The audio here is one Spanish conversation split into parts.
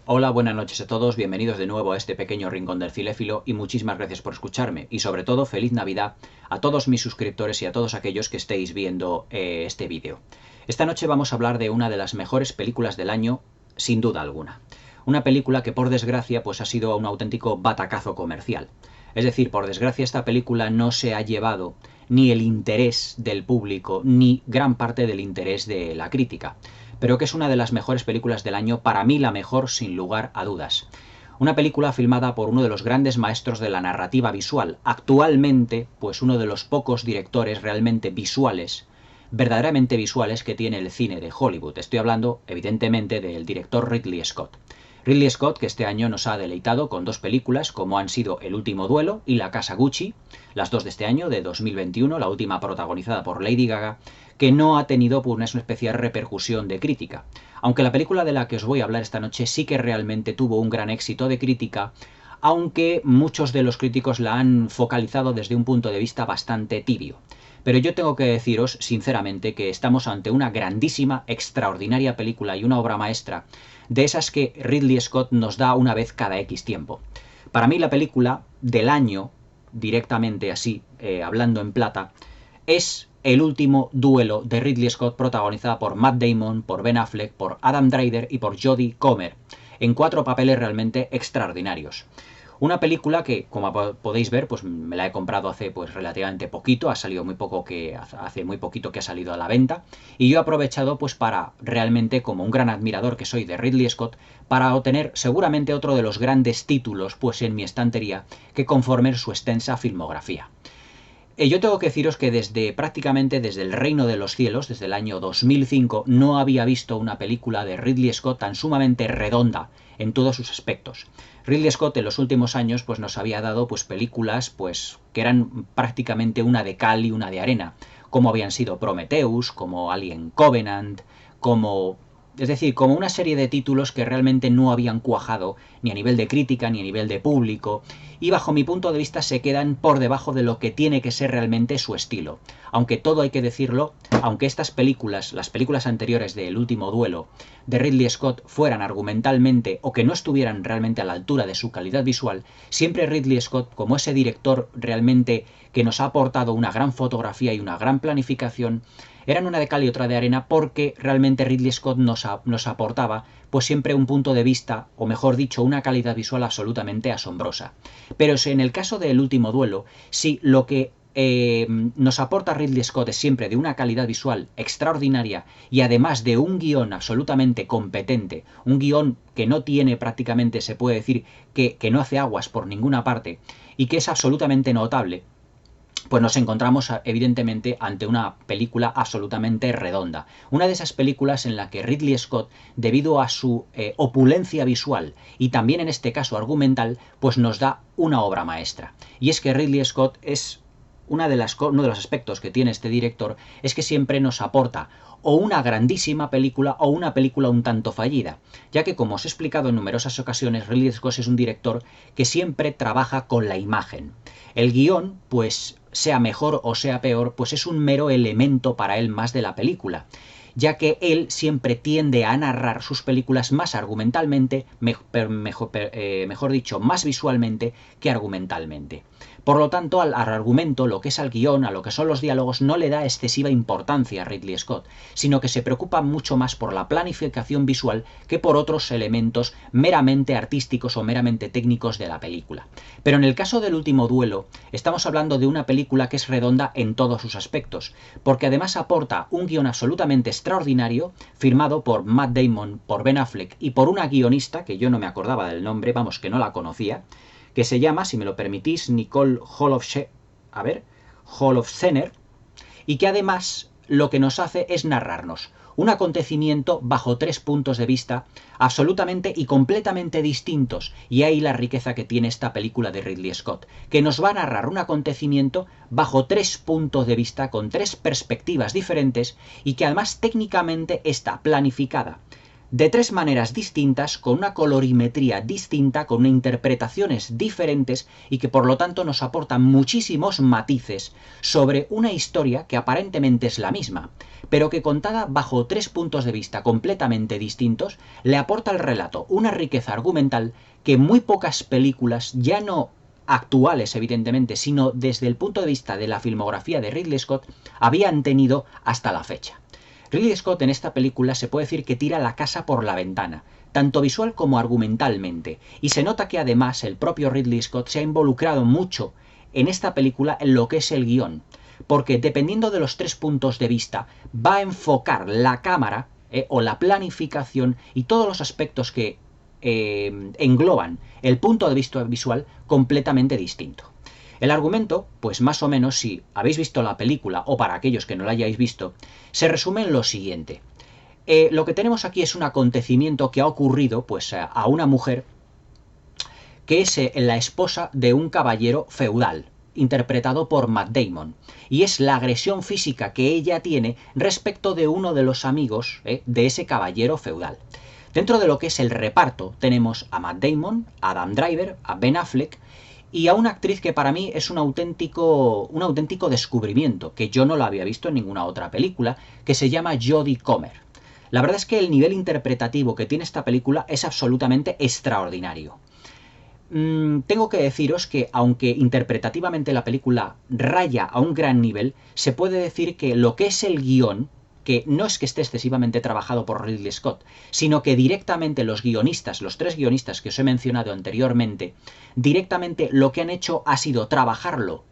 Hola, buenas noches a todos, bienvenidos de nuevo a este pequeño rincón del cinéfilo y muchísimas gracias por escucharme y sobre todo feliz Navidad a todos mis suscriptores y a todos aquellos que estéis viendo este vídeo. Esta noche vamos a hablar de una de las mejores películas del año, sin duda alguna. Una película que por desgracia pues ha sido un auténtico batacazo comercial. Es decir, por desgracia esta película no se ha llevado ni el interés del público ni gran parte del interés de la crítica, pero que es una de las mejores películas del año, para mí la mejor sin lugar a dudas. Una película filmada por uno de los grandes maestros de la narrativa visual, actualmente pues uno de los pocos directores realmente visuales, verdaderamente visuales que tiene el cine de Hollywood. Estoy hablando evidentemente del director Ridley Scott. Ridley Scott, que este año nos ha deleitado con dos películas como han sido El último duelo y La casa Gucci, las dos de este año, de 2021, la última protagonizada por Lady Gaga, que no ha tenido pues, una especial repercusión de crítica. Aunque la película de la que os voy a hablar esta noche sí que realmente tuvo un gran éxito de crítica, aunque muchos de los críticos la han focalizado desde un punto de vista bastante tibio. Pero yo tengo que deciros sinceramente que estamos ante una grandísima, extraordinaria película y una obra maestra de esas que Ridley Scott nos da una vez cada X tiempo. Para mí la película del año, directamente así, hablando en plata, es El último duelo de Ridley Scott, protagonizada por Matt Damon, por Ben Affleck, por Adam Driver y por Jodie Comer, en cuatro papeles realmente extraordinarios. Una película que, como podéis ver, pues me la he comprado hace pues relativamente poquito, ha salido muy poco que hace muy poquito que ha salido a la venta, y yo he aprovechado pues para realmente, como un gran admirador que soy de Ridley Scott, para obtener seguramente otro de los grandes títulos pues en mi estantería que conformen su extensa filmografía. Yo tengo que deciros que prácticamente desde El reino de los cielos, desde el año 2005, no había visto una película de Ridley Scott tan sumamente redonda en todos sus aspectos. Ridley Scott en los últimos años pues, nos había dado pues, películas pues, que eran prácticamente una de cal y una de arena, como habían sido Prometheus, como Alien Covenant, es decir, como una serie de títulos que realmente no habían cuajado ni a nivel de crítica ni a nivel de público, y bajo mi punto de vista se quedan por debajo de lo que tiene que ser realmente su estilo. Aunque todo hay que decirlo, aunque estas películas, las películas anteriores de El último duelo de Ridley Scott fueran argumentalmente o que no estuvieran realmente a la altura de su calidad visual, siempre Ridley Scott, como ese director realmente que nos ha aportado una gran fotografía y una gran planificación, eran una de cal y otra de arena, porque realmente Ridley Scott nos aportaba pues siempre un punto de vista, o mejor dicho, una calidad visual absolutamente asombrosa. Pero en el caso de El último duelo, sí, lo que nos aporta Ridley Scott es siempre de una calidad visual extraordinaria y además de un guión absolutamente competente, un guión que no tiene prácticamente, se puede decir, que no hace aguas por ninguna parte y que es absolutamente notable. Pues nos encontramos evidentemente ante una película absolutamente redonda. Una de esas películas en la que Ridley Scott, debido a su opulencia visual y también en este caso argumental, pues nos da una obra maestra. Y es que Ridley Scott es uno de los aspectos que tiene este director es que siempre nos aporta o una grandísima película o una película un tanto fallida, ya que, como os he explicado en numerosas ocasiones, Ridley Scott es un director que siempre trabaja con la imagen. El guión, pues sea mejor o sea peor, pues es un mero elemento para él más de la película, ya que él siempre tiende a narrar sus películas más argumentalmente, mejor dicho, más visualmente que argumentalmente. Por lo tanto, al argumento, lo que es al guión, a lo que son los diálogos, no le da excesiva importancia a Ridley Scott, sino que se preocupa mucho más por la planificación visual que por otros elementos meramente artísticos o meramente técnicos de la película. Pero en el caso del último duelo, estamos hablando de una película que es redonda en todos sus aspectos, porque además aporta un guión absolutamente extraordinario, firmado por Matt Damon, por Ben Affleck y por una guionista, que yo no me acordaba del nombre, vamos, que no la conocía, que se llama, si me lo permitís, Nicole Holofcener, y que además lo que nos hace es narrarnos un acontecimiento bajo tres puntos de vista absolutamente y completamente distintos, y ahí la riqueza que tiene esta película de Ridley Scott, que nos va a narrar un acontecimiento bajo tres puntos de vista, con tres perspectivas diferentes, y que además técnicamente está planificada de tres maneras distintas, con una colorimetría distinta, con interpretaciones diferentes y que por lo tanto nos aportan muchísimos matices sobre una historia que aparentemente es la misma, pero que contada bajo tres puntos de vista completamente distintos, le aporta al relato una riqueza argumental que muy pocas películas, ya no actuales evidentemente, sino desde el punto de vista de la filmografía de Ridley Scott, habían tenido hasta la fecha. Ridley Scott en esta película se puede decir que tira la casa por la ventana, tanto visual como argumentalmente, y se nota que además el propio Ridley Scott se ha involucrado mucho en esta película en lo que es el guión, porque dependiendo de los tres puntos de vista va a enfocar la cámara o la planificación y todos los aspectos que engloban el punto de vista visual completamente distinto. El argumento, pues más o menos, si habéis visto la película o para aquellos que no la hayáis visto, se resume en lo siguiente. Lo que tenemos aquí es un acontecimiento que ha ocurrido pues, a una mujer que es la esposa de un caballero feudal, interpretado por Matt Damon, y es la agresión física que ella tiene respecto de uno de los amigos de ese caballero feudal. Dentro de lo que es el reparto tenemos a Matt Damon, a Adam Driver, a Ben Affleck y a una actriz que para mí es un auténtico descubrimiento, que yo no la había visto en ninguna otra película, que se llama Jodie Comer. La verdad es que el nivel interpretativo que tiene esta película es absolutamente extraordinario. Tengo que deciros que aunque interpretativamente la película raya a un gran nivel, se puede decir que lo que es el guión, que no es que esté excesivamente trabajado por Ridley Scott, sino que directamente los guionistas, los tres guionistas que os he mencionado anteriormente, directamente lo que han hecho ha sido trabajarlo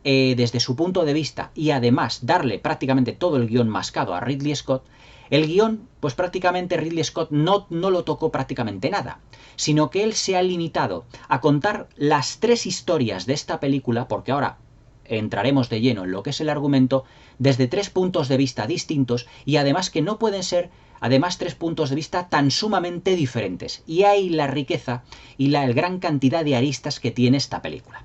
desde su punto de vista y además darle prácticamente todo el guión mascado a Ridley Scott. El guión, pues prácticamente Ridley Scott no lo tocó prácticamente nada, sino que él se ha limitado a contar las tres historias de esta película, porque ahora entraremos de lleno en lo que es el argumento, desde tres puntos de vista distintos y además que no pueden ser, además, tres puntos de vista tan sumamente diferentes. Y ahí la riqueza y la gran cantidad de aristas que tiene esta película.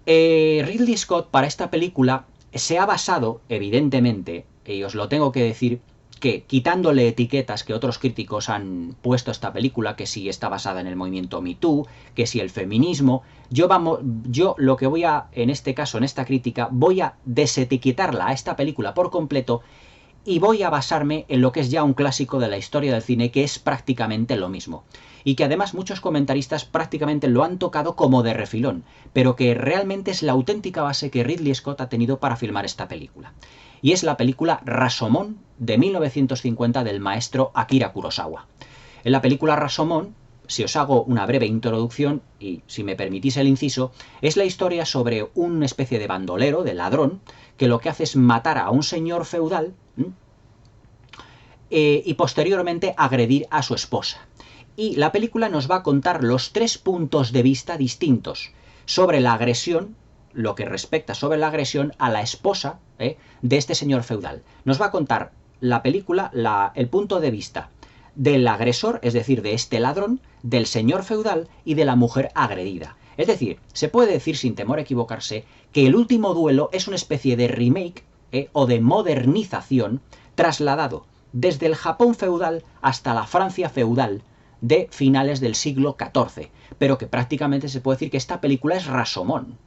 Ridley Scott para esta película se ha basado, evidentemente, y os lo tengo que decir, que quitándole etiquetas que otros críticos han puesto a esta película, que si está basada en el movimiento Me Too, que si el feminismo, yo lo que voy a, en este caso, en esta crítica, voy a desetiquetarla a esta película por completo y voy a basarme en lo que es ya un clásico de la historia del cine, que es prácticamente lo mismo. Y que además muchos comentaristas prácticamente lo han tocado como de refilón, pero que realmente es la auténtica base que Ridley Scott ha tenido para filmar esta película. Y es la película Rashomon de 1950 del maestro Akira Kurosawa. En la película Rashomon, si os hago una breve introducción, y si me permitís el inciso, es la historia sobre una especie de bandolero, de ladrón, que lo que hace es matar a un señor feudal y posteriormente agredir a su esposa. Y la película nos va a contar los tres puntos de vista distintos sobre la agresión, lo que respecta sobre la agresión a la esposa de este señor feudal. Nos va a contar la película el punto de vista del agresor, es decir, de este ladrón, del señor feudal y de la mujer agredida. Es decir, se puede decir sin temor a equivocarse que El Último Duelo es una especie de remake o de modernización trasladado desde el Japón feudal hasta la Francia feudal de finales del siglo XIV, pero que prácticamente se puede decir que esta película es Rashomon.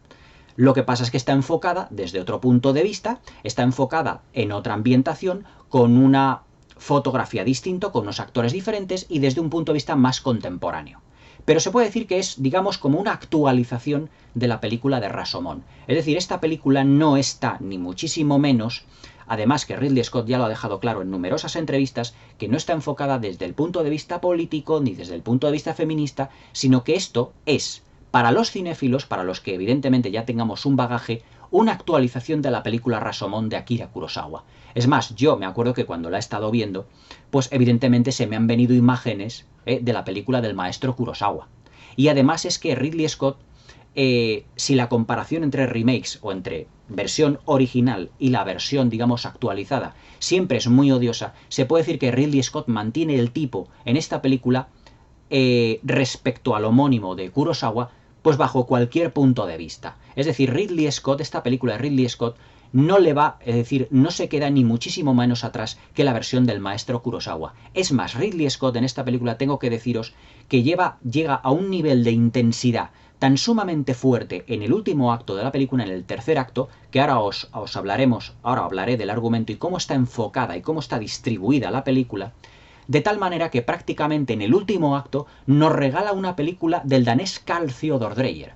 Lo que pasa es que está enfocada desde otro punto de vista, está enfocada en otra ambientación, con una fotografía distinta, con unos actores diferentes y desde un punto de vista más contemporáneo. Pero se puede decir que es, digamos, como una actualización de la película de Rashomon. Es decir, esta película no está, ni muchísimo menos, además que Ridley Scott ya lo ha dejado claro en numerosas entrevistas, que no está enfocada desde el punto de vista político ni desde el punto de vista feminista, sino que esto es, para los cinéfilos, para los que evidentemente ya tengamos un bagaje, una actualización de la película Rashomon de Akira Kurosawa. Es más, yo me acuerdo que cuando la he estado viendo, pues evidentemente se me han venido imágenes de la película del maestro Kurosawa. Y además es que Ridley Scott, si la comparación entre remakes o entre versión original y la versión, digamos, actualizada siempre es muy odiosa, se puede decir que Ridley Scott mantiene el tipo en esta película respecto al homónimo de Kurosawa, pues bajo cualquier punto de vista. Es decir, Ridley Scott, esta película de Ridley Scott, no le va, es decir, no se queda ni muchísimo menos atrás que la versión del maestro Kurosawa. Es más, Ridley Scott en esta película tengo que deciros que llega a un nivel de intensidad tan sumamente fuerte en el último acto de la película, en el tercer acto, que ahora os hablaré del argumento y cómo está enfocada y cómo está distribuida la película, de tal manera que prácticamente en el último acto nos regala una película del danés Carl Theodor Dreyer.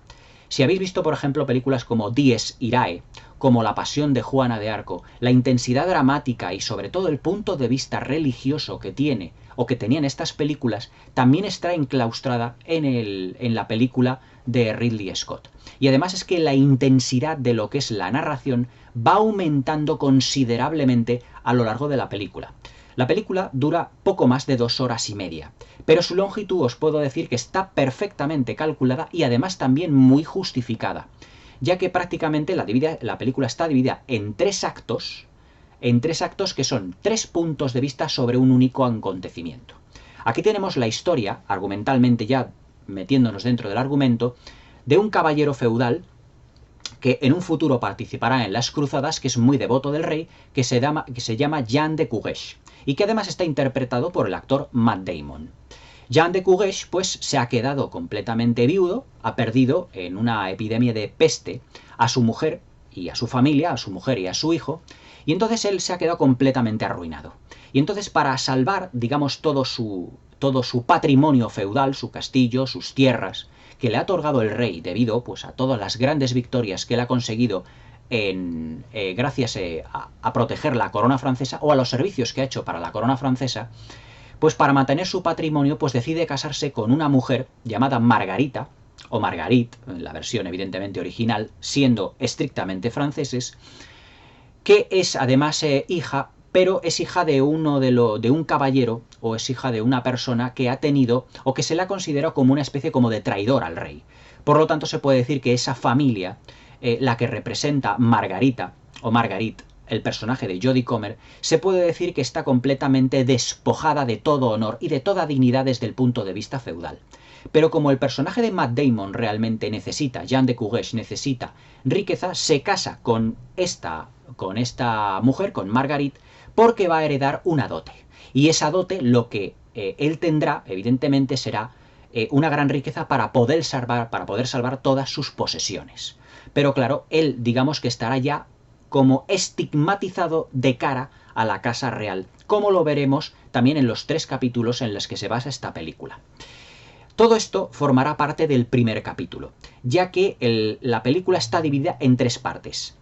Si habéis visto, por ejemplo, películas como Dies Irae, como La Pasión de Juana de Arco, la intensidad dramática y sobre todo el punto de vista religioso que tiene o que tenían estas películas, también está enclaustrada en la película de Ridley Scott. Y además es que la intensidad de lo que es la narración va aumentando considerablemente a lo largo de la película. La película dura poco más de 2 horas y media, pero su longitud os puedo decir que está perfectamente calculada y además también muy justificada, ya que prácticamente la película está dividida en 3 actos, que son 3 puntos de vista sobre un único acontecimiento. Aquí tenemos la historia, argumentalmente ya metiéndonos dentro del argumento, de un caballero feudal que en un futuro participará en las cruzadas, que es muy devoto del rey, que se llama Jean de Courrèges, y que además está interpretado por el actor Matt Damon. Jean de Courrèges pues se ha quedado completamente viudo, ha perdido en una epidemia de peste a su mujer y a su familia, a su mujer y a su hijo, y entonces él se ha quedado completamente arruinado. Y entonces para salvar, digamos, todo su patrimonio feudal, su castillo, sus tierras, que le ha otorgado el rey debido pues a todas las grandes victorias que él ha conseguido gracias a proteger la corona francesa o a los servicios que ha hecho para la corona francesa, pues para mantener su patrimonio pues decide casarse con una mujer llamada Margarita, o Marguerite, en la versión evidentemente original, siendo estrictamente franceses, que es además hija, pero es hija de un caballero, o es hija de una persona que ha tenido, o que se la considera como una especie como de traidor al rey. Por lo tanto, se puede decir que esa familia, la que representa Margarita, o Marguerite, el personaje de Jodie Comer, se puede decir que está completamente despojada de todo honor y de toda dignidad desde el punto de vista feudal. Pero como el personaje de Matt Damon realmente necesita, Jean de Courrèges necesita riqueza, se casa con esta mujer, con Marguerite, porque va a heredar una dote. Y esa dote, lo que él tendrá, evidentemente, será una gran riqueza para poder salvar todas sus posesiones. Pero claro, él, digamos que estará ya como estigmatizado de cara a la casa real, como lo veremos también en los 3 capítulos en los que se basa esta película. Todo esto formará parte del primer capítulo, ya que la película está dividida en 3 partes.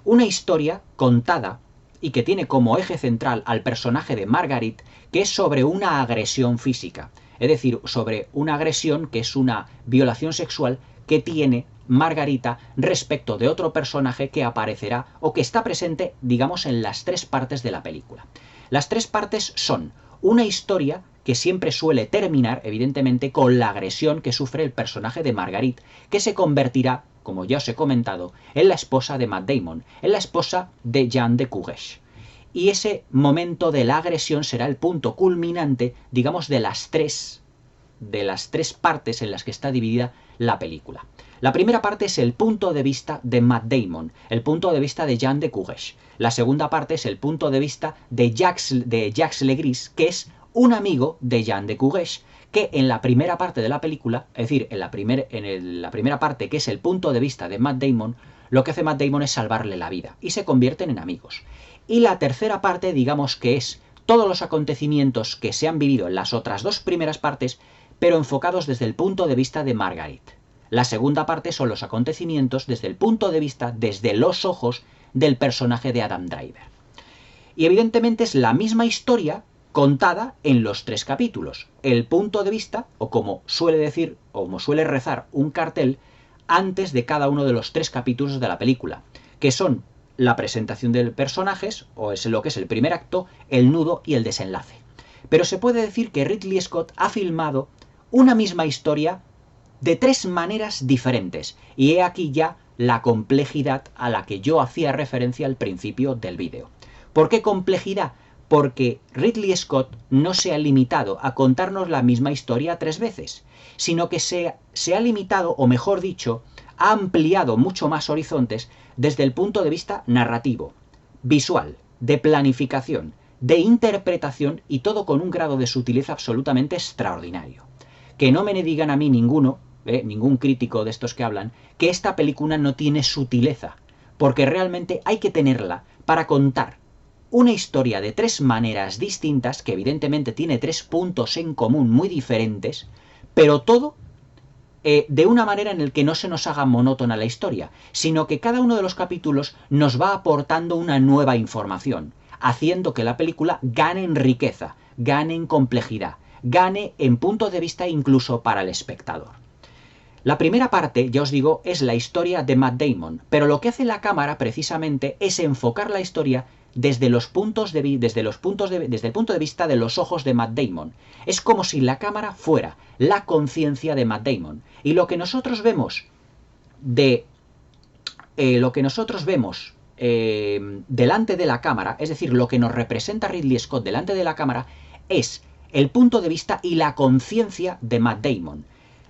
Una historia contada y que tiene como eje central al personaje de Marguerite, que es sobre una agresión física, es decir, sobre una agresión que es una violación sexual que tiene Margarita respecto de otro personaje que aparecerá o que está presente, digamos, en las 3 partes de la película. Las 3 partes son una historia que siempre suele terminar, evidentemente, con la agresión que sufre el personaje de Marguerite, que se convertirá, como ya os he comentado, en la esposa de Matt Damon, en la esposa de Jean de Courrèges. Y ese momento de la agresión será el punto culminante, digamos, de las tres partes en las que está dividida la película. La primera parte es el punto de vista de Matt Damon, el punto de vista de Jean de Courrèges. La segunda parte es el punto de vista de Jacques Legris, que es un amigo de Jean de Courrèges, que en la primera parte de la película, es decir, en la primera parte, que es el punto de vista de Matt Damon, lo que hace Matt Damon es salvarle la vida y se convierten en amigos. Y la tercera parte, digamos que es todos los acontecimientos que se han vivido en las otras 2 primeras partes, pero enfocados desde el punto de vista de Marguerite. La segunda parte son los acontecimientos desde el punto de vista, desde los ojos del personaje de Adam Driver. Y evidentemente es la misma historia contada en los 3 capítulos. El punto de vista, o como suele decir, o como suele rezar un cartel, antes de cada uno de los 3 capítulos de la película, que son la presentación de personajes, o es lo que es el primer acto, el nudo y el desenlace. Pero se puede decir que Ridley Scott ha filmado una misma historia de 3 maneras diferentes, y he aquí ya la complejidad a la que yo hacía referencia al principio del vídeo. ¿Por qué complejidad? Porque Ridley Scott no se ha limitado a contarnos la misma historia 3 veces, sino que se ha limitado, o mejor dicho, ha ampliado mucho más horizontes desde el punto de vista narrativo, visual, de planificación, de interpretación y todo con un grado de sutileza absolutamente extraordinario. Que no me digan a mí ningún crítico de estos que hablan, que esta película no tiene sutileza, porque realmente hay que tenerla para contar una historia de tres maneras distintas, que evidentemente tiene tres puntos en común muy diferentes, pero todo de una manera en la que no se nos haga monótona la historia, sino que cada uno de los capítulos nos va aportando una nueva información, haciendo que la película gane en riqueza, gane en complejidad, gane en punto de vista incluso para el espectador. La primera parte, ya os digo, es la historia de Matt Damon, pero lo que hace la cámara precisamente es enfocar la historia desde el punto de vista de los ojos de Matt Damon. Es como si la cámara fuera la conciencia de Matt Damon. Y lo que nosotros vemos delante de la cámara, es decir, lo que nos representa Ridley Scott delante de la cámara, es el punto de vista y la conciencia de Matt Damon.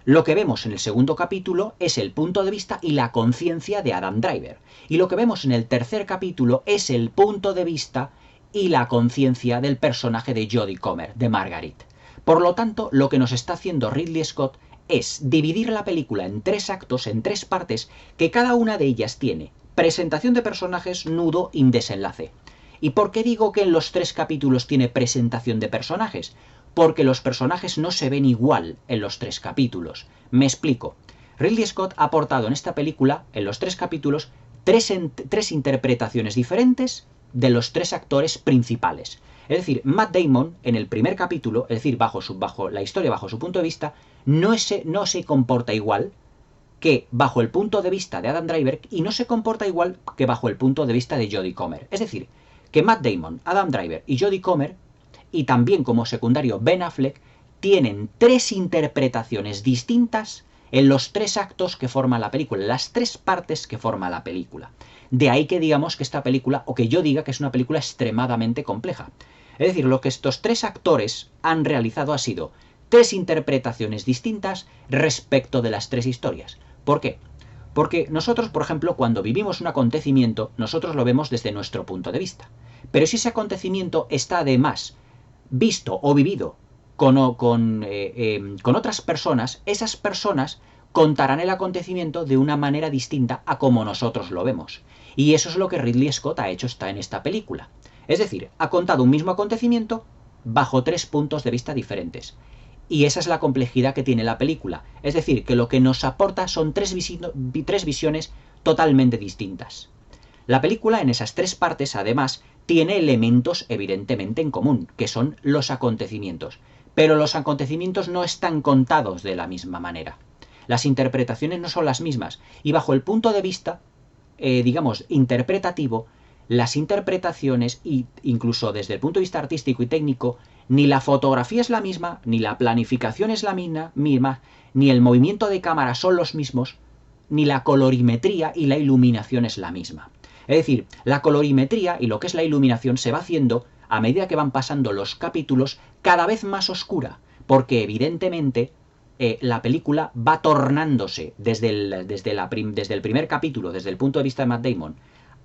Lo que vemos en el segundo capítulo es el punto de vista y la conciencia de Adam Driver. Y lo que vemos en el tercer capítulo es el punto de vista y la conciencia del personaje de Jodie Comer, de Margaret. Por lo tanto, lo que nos está haciendo Ridley Scott es dividir la película en tres actos, en tres partes, que cada una de ellas tiene presentación de personajes, nudo y desenlace. ¿Y por qué digo que en los tres capítulos tiene presentación de personajes? Porque los personajes no se ven igual en los tres capítulos. Me explico. Ridley Scott ha aportado en esta película, en los tres capítulos, tres interpretaciones diferentes de los tres actores principales. Es decir, Matt Damon, en el primer capítulo, es decir, bajo la historia, bajo su punto de vista, no se comporta igual que bajo el punto de vista de Adam Driver y no se comporta igual que bajo el punto de vista de Jodie Comer. Es decir, que Matt Damon, Adam Driver y Jodie Comer, y también como secundario Ben Affleck, tienen tres interpretaciones distintas en los tres actos que forman la película, en las tres partes que forma la película. De ahí que digamos que esta película, o que yo diga que es una película extremadamente compleja. Es decir, lo que estos tres actores han realizado ha sido tres interpretaciones distintas respecto de las tres historias. ¿Por qué? Porque nosotros, por ejemplo, cuando vivimos un acontecimiento, nosotros lo vemos desde nuestro punto de vista. Pero si ese acontecimiento está además visto o vivido con otras personas, esas personas contarán el acontecimiento de una manera distinta a como nosotros lo vemos. Y eso es lo que Ridley Scott ha hecho en esta película. Es decir, ha contado un mismo acontecimiento bajo tres puntos de vista diferentes. Y esa es la complejidad que tiene la película. Es decir, que lo que nos aporta son tres visiones totalmente distintas. La película en esas tres partes, además, tiene elementos evidentemente en común, que son los acontecimientos. Pero los acontecimientos no están contados de la misma manera. Las interpretaciones no son las mismas. Y bajo el punto de vista, digamos, interpretativo, las interpretaciones, e incluso desde el punto de vista artístico y técnico, ni la fotografía es la misma, ni la planificación es la misma, ni el movimiento de cámara son los mismos, ni la colorimetría y la iluminación es la misma. Es decir, la colorimetría y lo que es la iluminación se va haciendo a medida que van pasando los capítulos cada vez más oscura, porque evidentemente la película va tornándose desde el primer capítulo, desde el punto de vista de Matt Damon,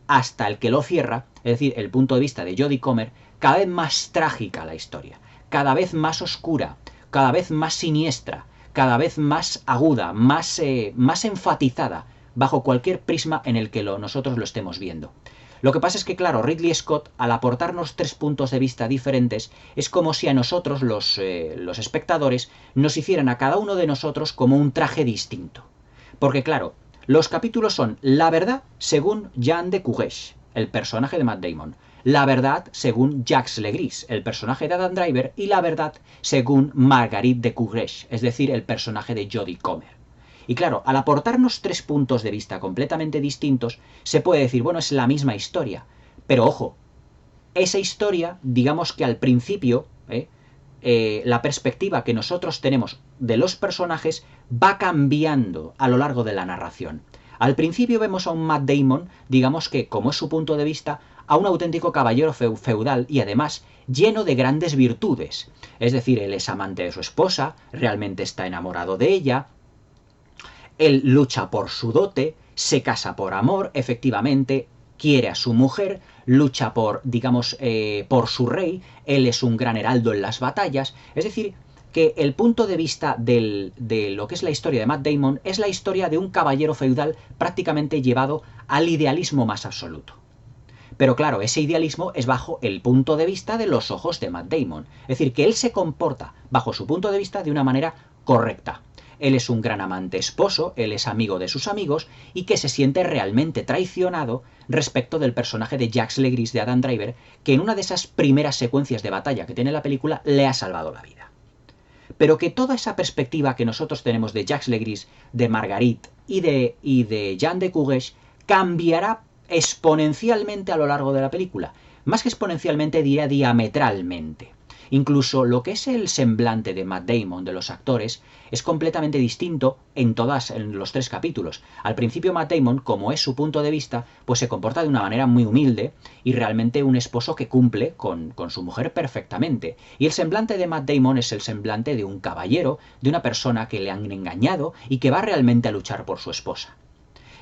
hasta el que lo cierra, es decir, el punto de vista de Jodie Comer, cada vez más trágica la historia, cada vez más oscura, cada vez más siniestra, cada vez más aguda, más enfatizada, bajo cualquier prisma en el que nosotros lo estemos viendo. Lo que pasa es que, claro, Ridley Scott, al aportarnos tres puntos de vista diferentes, es como si a nosotros, los espectadores, nos hicieran a cada uno de nosotros como un traje distinto. Porque, claro, los capítulos son La verdad según Jean de Courrèges, el personaje de Matt Damon, La verdad según Jacques Legris, el personaje de Adam Driver, y La verdad según Marguerite de Courrèges, es decir, el personaje de Jodie Comer. Y claro, al aportarnos tres puntos de vista completamente distintos, se puede decir, bueno, es la misma historia. Pero ojo, esa historia, digamos que al principio, la perspectiva que nosotros tenemos de los personajes va cambiando a lo largo de la narración. Al principio vemos a un Matt Damon, digamos que, como es su punto de vista, a un auténtico caballero feudal y además lleno de grandes virtudes. Es decir, él es amante de su esposa, realmente está enamorado de ella, Él lucha por su dote, se casa por amor, efectivamente, quiere a su mujer, lucha por, digamos, por su rey, él es un gran heraldo en las batallas, es decir, que el punto de vista de lo que es la historia de Matt Damon es la historia de un caballero feudal prácticamente llevado al idealismo más absoluto. Pero claro, ese idealismo es bajo el punto de vista de los ojos de Matt Damon. Es decir, que él se comporta bajo su punto de vista de una manera correcta. Él es un gran amante esposo, él es amigo de sus amigos y que se siente realmente traicionado respecto del personaje de Jacques Legris de Adam Driver, que en una de esas primeras secuencias de batalla que tiene la película le ha salvado la vida. Pero que toda esa perspectiva que nosotros tenemos de Jacques Legris, de Marguerite y de Jean de Courrèges cambiará exponencialmente a lo largo de la película. Más que exponencialmente, diría diametralmente. Incluso lo que es el semblante de Matt Damon, de los actores, es completamente distinto en los 3 capítulos. Al principio Matt Damon, como es su punto de vista, pues se comporta de una manera muy humilde y realmente un esposo que cumple con su mujer perfectamente. Y el semblante de Matt Damon es el semblante de un caballero, de una persona que le han engañado y que va realmente a luchar por su esposa.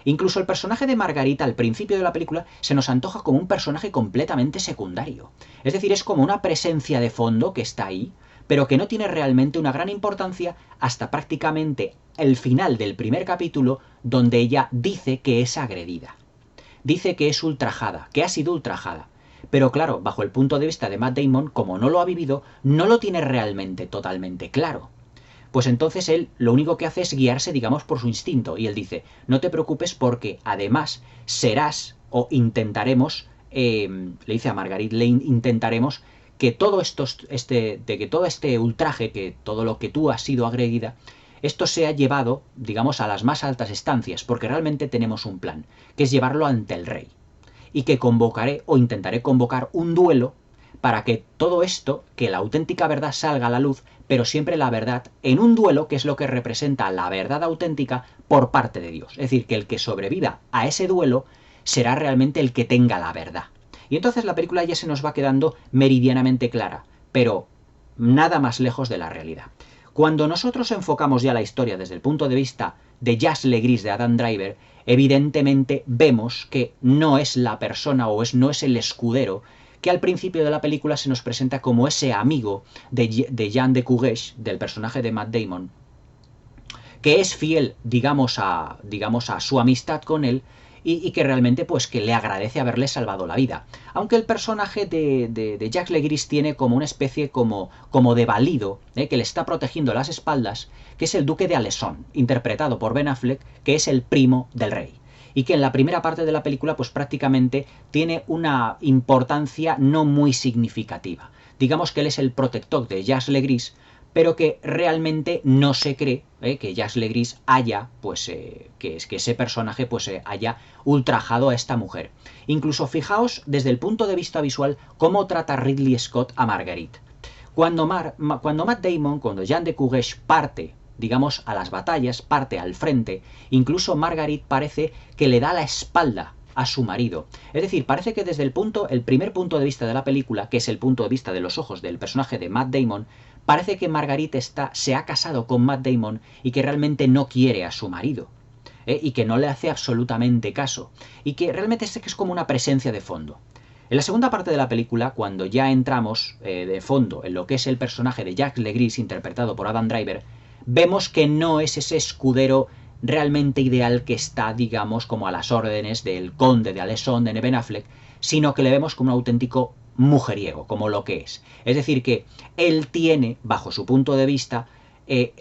Incluso el personaje de Margarita al principio de la película se nos antoja como un personaje completamente secundario. Es decir, es como una presencia de fondo que está ahí, pero que no tiene realmente una gran importancia hasta prácticamente el final del primer capítulo, donde ella dice que es agredida. Dice que es ultrajada, que ha sido ultrajada. Pero claro, bajo el punto de vista de Matt Damon, como no lo ha vivido, no lo tiene realmente totalmente claro. Pues entonces él lo único que hace es guiarse, digamos, por su instinto. Y él dice, no te preocupes porque además serás o intentaremos, le dice a Marguerite, intentaremos que todo que todo este ultraje, que todo lo que tú has sido agredida, esto sea llevado, digamos, a las más altas instancias, porque realmente tenemos un plan, que es llevarlo ante el rey. Y que convocaré o intentaré convocar un duelo para que todo esto, que la auténtica verdad salga a la luz, pero siempre la verdad en un duelo, que es lo que representa la verdad auténtica por parte de Dios. Es decir, que el que sobreviva a ese duelo será realmente el que tenga la verdad. Y entonces la película ya se nos va quedando meridianamente clara, pero nada más lejos de la realidad. Cuando nosotros enfocamos ya la historia desde el punto de vista de Jacques Legris de Adam Driver, evidentemente vemos que no es la persona o no es el escudero que al principio de la película se nos presenta como ese amigo de Jean de Courrèges, del personaje de Matt Damon, que es fiel, digamos a su amistad con él y que realmente pues que le agradece haberle salvado la vida. Aunque el personaje de Jacques Legris tiene como una especie como de valido, que le está protegiendo las espaldas, que es el duque de Alençon, interpretado por Ben Affleck, que es el primo del rey. Y que en la primera parte de la película pues prácticamente tiene una importancia no muy significativa. Digamos que él es el protector de Jacques Legris, pero que realmente no se cree que Jacques Legris haya, pues, que ese personaje pues haya ultrajado a esta mujer. Incluso fijaos desde el punto de vista visual cómo trata Ridley Scott a Marguerite. Cuando Matt Damon, cuando Jean de Courrèges parte, digamos, a las batallas, parte al frente, incluso Marguerite parece que le da la espalda a su marido. Es decir, parece que desde el primer punto de vista de la película, que es el punto de vista de los ojos del personaje de Matt Damon, parece que Marguerite se ha casado con Matt Damon y que realmente no quiere a su marido. Y que no le hace absolutamente caso. Y que realmente es como una presencia de fondo. En la segunda parte de la película, cuando ya entramos de fondo en lo que es el personaje de Jacques Legris, interpretado por Adam Driver, vemos que no es ese escudero realmente ideal que está, digamos, como a las órdenes del conde de Alençon, de Ben Affleck, sino que le vemos como un auténtico mujeriego, como lo que es. Es decir, que él tiene, bajo su punto de vista,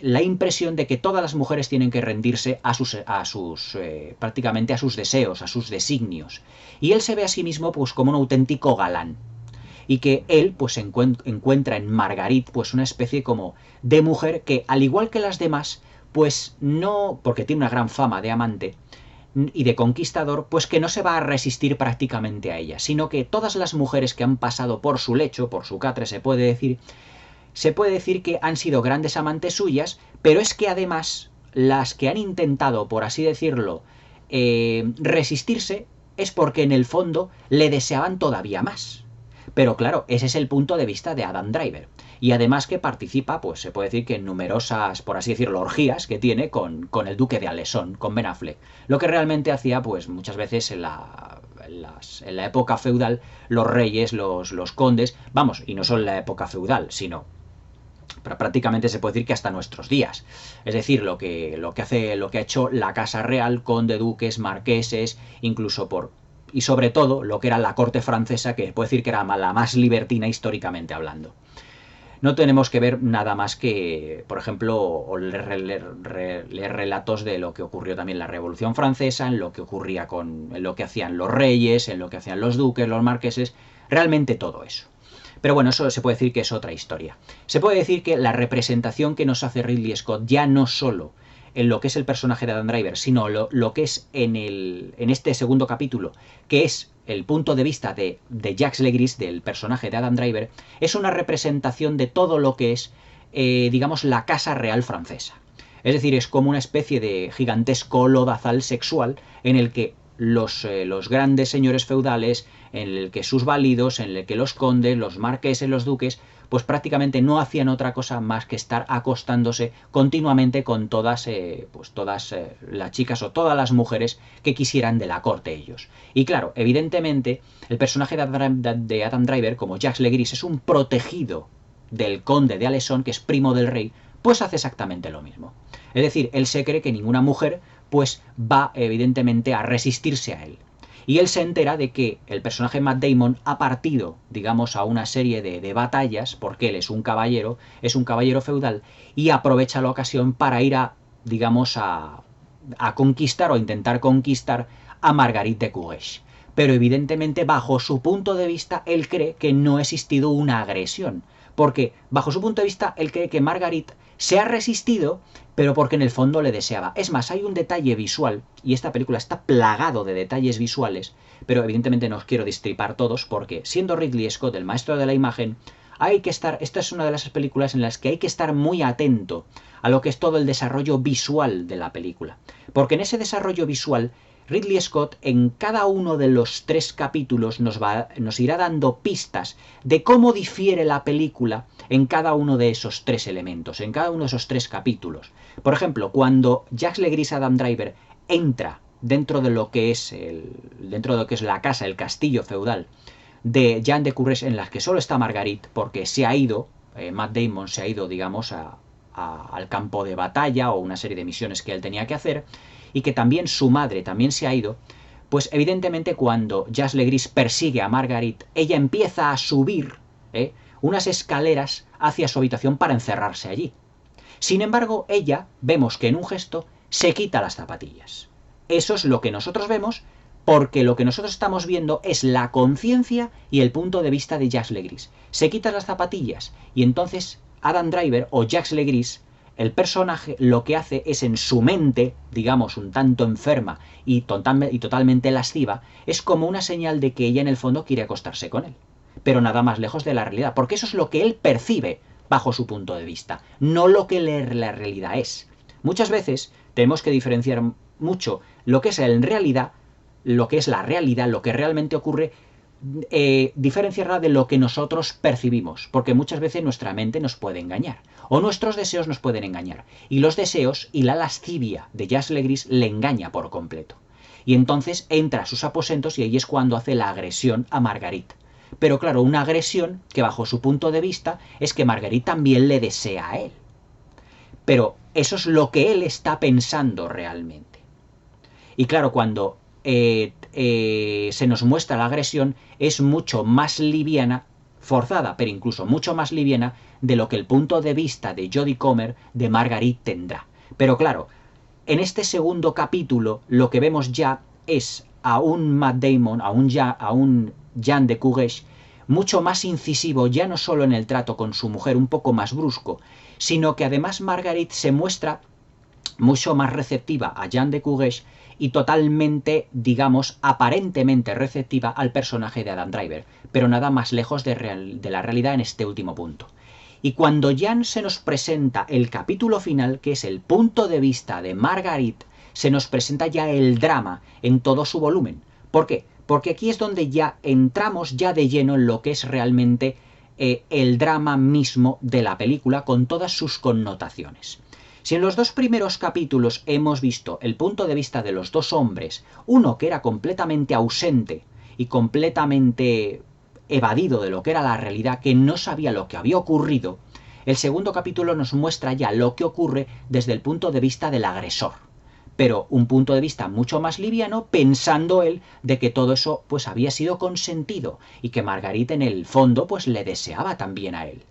la impresión de que todas las mujeres tienen que rendirse prácticamente a sus deseos, a sus designios. Y él se ve a sí mismo pues como un auténtico galán. Y que él pues encuentra en Marguerite pues una especie como de mujer que, al igual que las demás, pues no, porque tiene una gran fama de amante y de conquistador, pues que no se va a resistir prácticamente a ella, sino que todas las mujeres que han pasado por su lecho, por su catre se puede decir que han sido grandes amantes suyas, pero es que además las que han intentado, por así decirlo, resistirse, es porque en el fondo le deseaban todavía más. Pero claro, ese es el punto de vista de Adam Driver. Y además que participa, pues se puede decir que en numerosas, por así decirlo, orgías que tiene con el duque de Alesson, con Ben Affleck. Lo que realmente hacía, pues muchas veces en la época feudal, los reyes, los condes, vamos, y no solo en la época feudal, sino prácticamente se puede decir que hasta nuestros días. Es decir, lo que ha hecho la Casa Real, conde, duques, marqueses, incluso y sobre todo lo que era la corte francesa, que puede decir que era la más libertina históricamente hablando. No tenemos que ver nada más que, por ejemplo, o leer relatos de lo que ocurrió también en la Revolución Francesa, en lo que ocurría en lo que hacían los reyes, en lo que hacían los duques, los marqueses, realmente todo eso. Pero bueno, eso se puede decir que es otra historia. Se puede decir que la representación que nos hace Ridley Scott, ya no solo en lo que es el personaje de Adam Driver, sino lo que es en este segundo capítulo, que es el punto de vista de Jacques Legris, del personaje de Adam Driver, es una representación de todo lo que es, digamos, la Casa Real francesa. Es decir, es como una especie de gigantesco lodazal sexual en el que los grandes señores feudales, en el que sus válidos, en el que los condes, los marqueses, los duques, pues prácticamente no hacían otra cosa más que estar acostándose continuamente con todas las chicas o todas las mujeres que quisieran de la corte ellos. Y claro, evidentemente, el personaje de Adam Driver, como Jacques Legris, es un protegido del conde de Alesson, que es primo del rey, pues hace exactamente lo mismo. Es decir, él se cree que ninguna mujer pues va evidentemente a resistirse a él. Y él se entera de que el personaje Matt Damon ha partido, digamos, a una serie de batallas, porque él es un caballero feudal, y aprovecha la ocasión para ir digamos, a conquistar o a intentar conquistar a Marguerite de Courage. Pero evidentemente, bajo su punto de vista, él cree que no ha existido una agresión. Porque, bajo su punto de vista, él cree que Marguerite se ha resistido, pero porque en el fondo le deseaba. Es más, hay un detalle visual, y esta película está plagado de detalles visuales, pero evidentemente no os quiero destripar todos, porque siendo Ridley Scott el maestro de la imagen, esta es una de las películas en las que hay que estar muy atento a lo que es todo el desarrollo visual de la película. Porque en ese desarrollo visual, Ridley Scott en cada uno de los 3 capítulos nos irá dando pistas de cómo difiere la película en cada uno de esos 3 elementos, en cada uno de esos 3 capítulos. Por ejemplo, cuando Jacques Legris Adam Driver entra dentro de lo que es la casa, el castillo feudal de Jean de Courage, en las que solo está Marguerite, porque se ha ido, Matt Damon se ha ido, digamos, al campo de batalla o una serie de misiones que él tenía que hacer, y que también su madre también se ha ido, pues evidentemente cuando Jacques Legris persigue a Marguerite, ella empieza a subir unas escaleras hacia su habitación para encerrarse allí. Sin embargo, ella, vemos que en un gesto, se quita las zapatillas. Eso es lo que nosotros vemos, porque lo que nosotros estamos viendo es la conciencia y el punto de vista de Jacques Legris. Se quita las zapatillas y entonces Adam Driver o Jacques Legris, el personaje, lo que hace es en su mente, digamos, un tanto enferma y totalmente lasciva, es como una señal de que ella en el fondo quiere acostarse con él. Pero nada más lejos de la realidad, porque eso es lo que él percibe bajo su punto de vista, no lo que la realidad es. Muchas veces tenemos que diferenciar mucho lo que es en realidad, lo que es la realidad, lo que realmente ocurre, diferenciarla de lo que nosotros percibimos, porque muchas veces nuestra mente nos puede engañar, o nuestros deseos nos pueden engañar, y los deseos y la lascivia de Jacques Legris le engaña por completo. Y entonces entra a sus aposentos y ahí es cuando hace la agresión a Marguerite. Pero claro, una agresión que bajo su punto de vista es que Marguerite también le desea a él. Pero eso es lo que él está pensando realmente. Y claro, cuando se nos muestra la agresión, es mucho más liviana, forzada, pero incluso mucho más liviana de lo que el punto de vista de Jodie Comer de Marguerite tendrá. Pero claro, en este segundo capítulo lo que vemos ya es a un Matt Damon, a un Jean de Courage, mucho más incisivo, ya no solo en el trato con su mujer, un poco más brusco, sino que además Marguerite se muestra mucho más receptiva a Jean de Courage y totalmente, digamos, aparentemente receptiva al personaje de Adam Driver, pero nada más lejos de la realidad en este último punto. Y cuando Jean se nos presenta el capítulo final, que es el punto de vista de Marguerite, se nos presenta ya el drama en todo su volumen. ¿Por qué? porque aquí es donde ya entramos ya de lleno en lo que es realmente el drama mismo de la película con todas sus connotaciones. Si en los dos primeros capítulos hemos visto el punto de vista de los dos hombres, uno que era completamente ausente y completamente evadido de lo que era la realidad, que no sabía lo que había ocurrido, el segundo capítulo nos muestra ya lo que ocurre desde el punto de vista del agresor. Pero un punto de vista mucho más liviano, pensando él de que todo eso pues había sido consentido y que Marguerite en el fondo pues le deseaba también a él.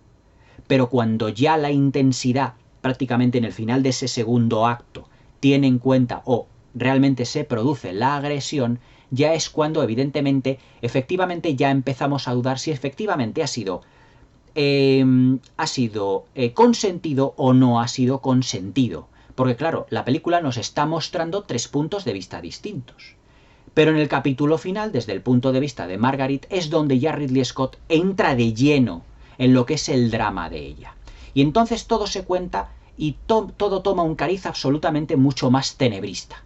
Pero cuando ya la intensidad prácticamente en el final de ese segundo acto tiene en cuenta o realmente se produce la agresión, ya es cuando evidentemente, efectivamente ya empezamos a dudar si efectivamente ha sido consentido o no ha sido consentido. Porque claro, la película nos está mostrando tres puntos de vista distintos. Pero en el capítulo final, desde el punto de vista de Marguerite, es donde ya Ridley Scott entra de lleno en lo que es el drama de ella. Y entonces todo se cuenta y todo toma un cariz absolutamente mucho más tenebrista.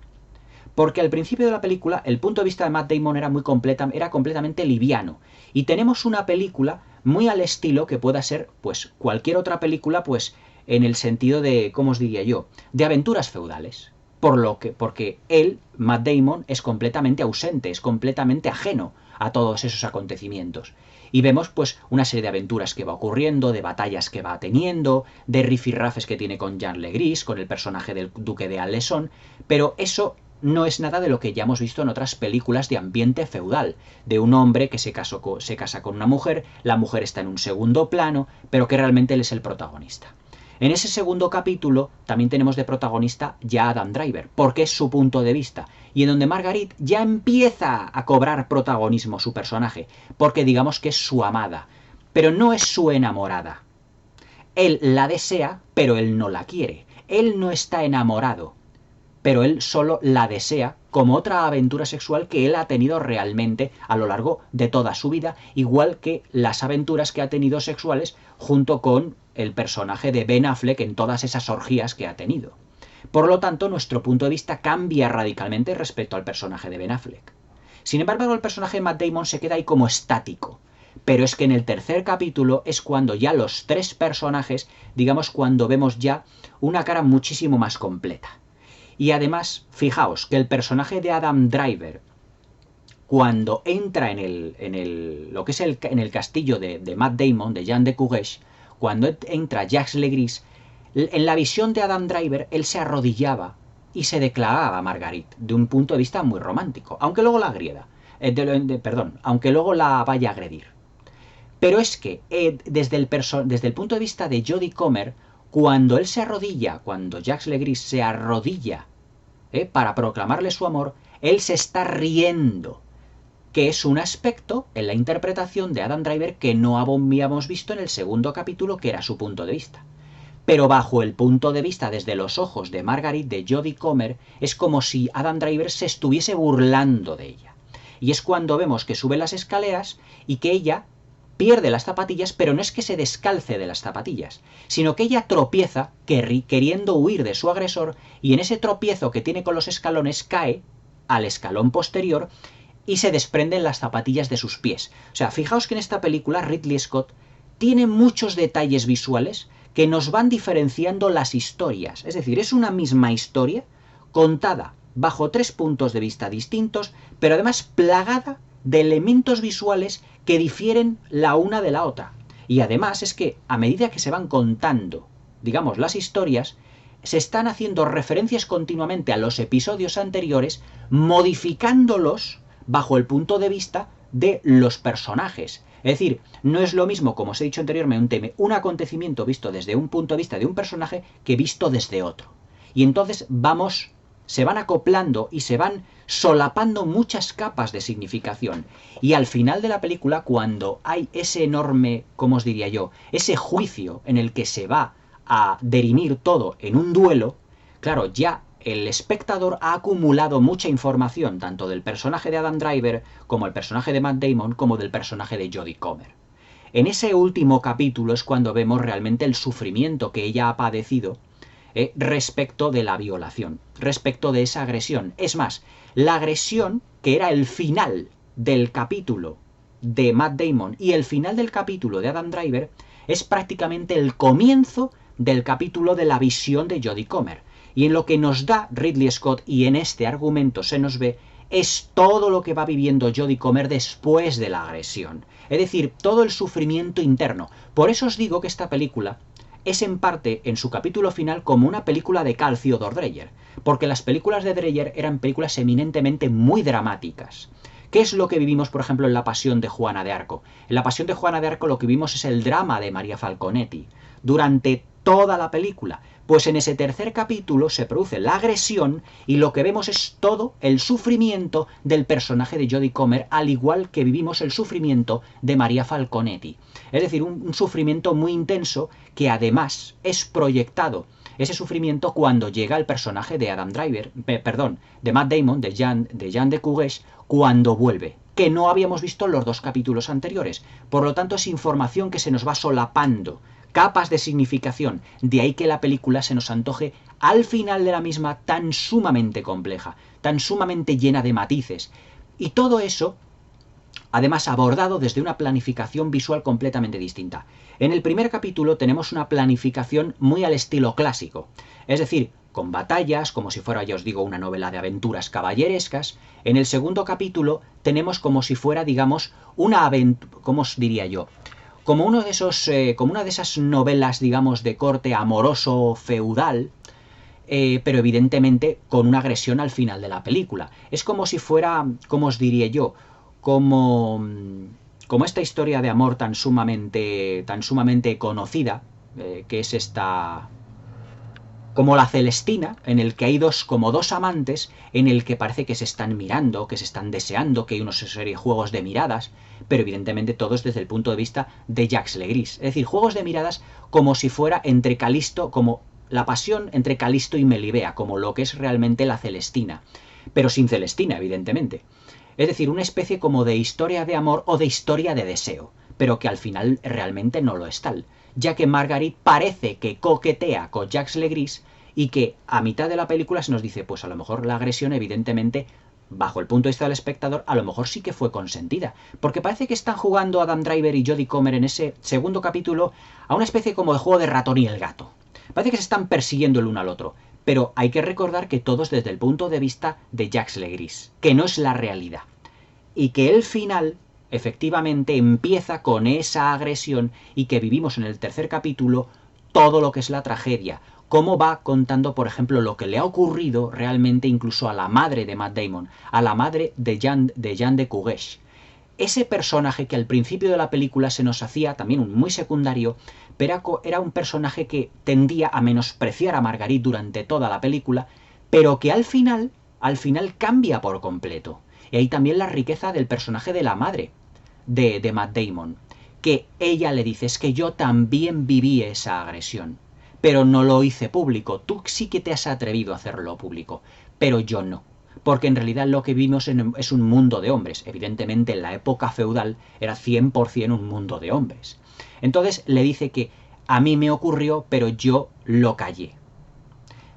Porque al principio de la película el punto de vista de Matt Damon era completamente liviano. Y tenemos una película muy al estilo que pueda ser pues cualquier otra película pues en el sentido de, ¿cómo os diría yo?, de aventuras feudales. Porque él, Matt Damon, es completamente ausente, es completamente ajeno a todos esos acontecimientos. Y vemos pues una serie de aventuras que va ocurriendo, de batallas que va teniendo, de rifirrafes que tiene con Jean Legris, con el personaje del duque de Alençon, pero eso no es nada de lo que ya hemos visto en otras películas de ambiente feudal, de un hombre que se casa con una mujer, la mujer está en un segundo plano, pero que realmente él es el protagonista. En ese segundo capítulo también tenemos de protagonista ya a Adam Driver, porque es su punto de vista, y en donde Marguerite ya empieza a cobrar protagonismo su personaje, porque digamos que es su amada, pero no es su enamorada. Él la desea, pero él no la quiere. Él no está enamorado, pero él solo la desea como otra aventura sexual que él ha tenido realmente a lo largo de toda su vida, igual que las aventuras que ha tenido sexuales junto con el personaje de Ben Affleck en todas esas orgías que ha tenido. Por lo tanto, nuestro punto de vista cambia radicalmente respecto al personaje de Ben Affleck. Sin embargo, el personaje de Matt Damon se queda ahí como estático. Pero es que en el tercer capítulo es cuando ya los tres personajes, digamos, cuando vemos ya una cara muchísimo más completa. Y además, fijaos que el personaje de Adam Driver, cuando entra en el castillo de Matt Damon, de Jean de Courrèges, cuando entra Jacques Legris, en la visión de Adam Driver, él se arrodillaba y se declaraba a Marguerite de un punto de vista muy romántico, aunque luego la agreda, aunque luego la vaya a agredir. Pero es que desde el punto de vista de Jodie Comer, cuando él se arrodilla, cuando Jacques Legris se arrodilla para proclamarle su amor, él se está riendo, que es un aspecto en la interpretación de Adam Driver que no habíamos visto en el segundo capítulo, que era su punto de vista. Pero bajo el punto de vista desde los ojos de Marguerite, de Jodie Comer, es como si Adam Driver se estuviese burlando de ella. Y es cuando vemos que sube las escaleras y que ella pierde las zapatillas, pero no es que se descalce de las zapatillas, sino que ella tropieza queriendo huir de su agresor, y en ese tropiezo que tiene con los escalones cae al escalón posterior y se desprenden las zapatillas de sus pies. O sea, fijaos que en esta película Ridley Scott tiene muchos detalles visuales que nos van diferenciando las historias. Es decir, es una misma historia contada bajo tres puntos de vista distintos, pero además plagada de elementos visuales que difieren la una de la otra. Y además es que a medida que se van contando, digamos, las historias, se están haciendo referencias continuamente a los episodios anteriores, modificándolos bajo el punto de vista de los personajes. Es decir, no es lo mismo, como os he dicho anteriormente, un acontecimiento visto desde un punto de vista de un personaje que visto desde otro. Y entonces se van acoplando y se van solapando muchas capas de significación. Y al final de la película, cuando hay ese enorme, ¿cómo os diría yo?, ese juicio en el que se va a dirimir todo en un duelo, claro, ya el espectador ha acumulado mucha información, tanto del personaje de Adam Driver, como el personaje de Matt Damon, como del personaje de Jodie Comer. En ese último capítulo es cuando vemos realmente el sufrimiento que ella ha padecido respecto de la violación, respecto de esa agresión. Es más, la agresión, que era el final del capítulo de Matt Damon y el final del capítulo de Adam Driver es prácticamente el comienzo del capítulo de la visión de Jodie Comer. Y en lo que nos da Ridley Scott, y en este argumento se nos ve, es todo lo que va viviendo Jodie Comer después de la agresión. Es decir, todo el sufrimiento interno. Por eso os digo que esta película es en parte, en su capítulo final, como una película de Carl Theodor Dreyer. Porque las películas de Dreyer eran películas eminentemente muy dramáticas. ¿Qué es lo que vivimos, por ejemplo, en La Pasión de Juana de Arco? En La Pasión de Juana de Arco lo que vimos es el drama de María Falconetti durante toda la película. Pues en ese tercer capítulo se produce la agresión y lo que vemos es todo el sufrimiento del personaje de Jodie Comer, al igual que vivimos el sufrimiento de María Falconetti. Es decir, un sufrimiento muy intenso que además es proyectado. Ese sufrimiento cuando llega el personaje de Adam Driver, de Matt Damon, de Jean de Cuges, cuando vuelve, que no habíamos visto en los dos capítulos anteriores. Por lo tanto, es información que se nos va solapando, capas de significación. De ahí que la película se nos antoje al final de la misma tan sumamente compleja, tan sumamente llena de matices. Y todo eso, además, abordado desde una planificación visual completamente distinta. En el primer capítulo tenemos una planificación muy al estilo clásico, es decir, con batallas, como si fuera, ya os digo, una novela de aventuras caballerescas. En el segundo capítulo tenemos como si fuera, digamos, una aventura, ¿cómo os diría yo? Como una de esas novelas, digamos, de corte amoroso feudal, pero evidentemente con una agresión al final de la película. Es como si fuera, ¿cómo os diría yo? Como esta historia de amor tan sumamente conocida, que es esta, como La Celestina, en el que hay como dos amantes, en el que parece que se están mirando, que se están deseando, que hay unos juegos de miradas, pero evidentemente todos desde el punto de vista de Jacques Legris. Es decir, juegos de miradas como si fuera entre Calisto, como la pasión entre Calisto y Melibea, como lo que es realmente La Celestina, pero sin Celestina, evidentemente. Es decir, una especie como de historia de amor o de historia de deseo, pero que al final realmente no lo es tal, ya que Marguerite parece que coquetea con Jacques Legris y que a mitad de la película se nos dice, pues a lo mejor la agresión evidentemente, bajo el punto de vista del espectador, a lo mejor sí que fue consentida, porque parece que están jugando Adam Driver y Jodie Comer en ese segundo capítulo a una especie como de juego de ratón y el gato. Parece que se están persiguiendo el uno al otro, pero hay que recordar que todo es desde el punto de vista de Jacques Legris, que no es la realidad, y que el final efectivamente empieza con esa agresión y que vivimos en el tercer capítulo todo lo que es la tragedia, cómo va contando, por ejemplo, lo que le ha ocurrido realmente incluso a la madre de Matt Damon, a la madre de Jean de Cuges. Ese personaje que al principio de la película se nos hacía también muy secundario, pero era un personaje que tendía a menospreciar a Marguerite durante toda la película, pero que al final cambia por completo. Y ahí también la riqueza del personaje de la madre de Matt Damon, que ella le dice, es que yo también viví esa agresión, pero no lo hice público, tú sí que te has atrevido a hacerlo público, pero yo no, porque en realidad lo que vimos es un mundo de hombres, evidentemente en la época feudal era 100% un mundo de hombres. Entonces le dice que a mí me ocurrió, pero yo lo callé,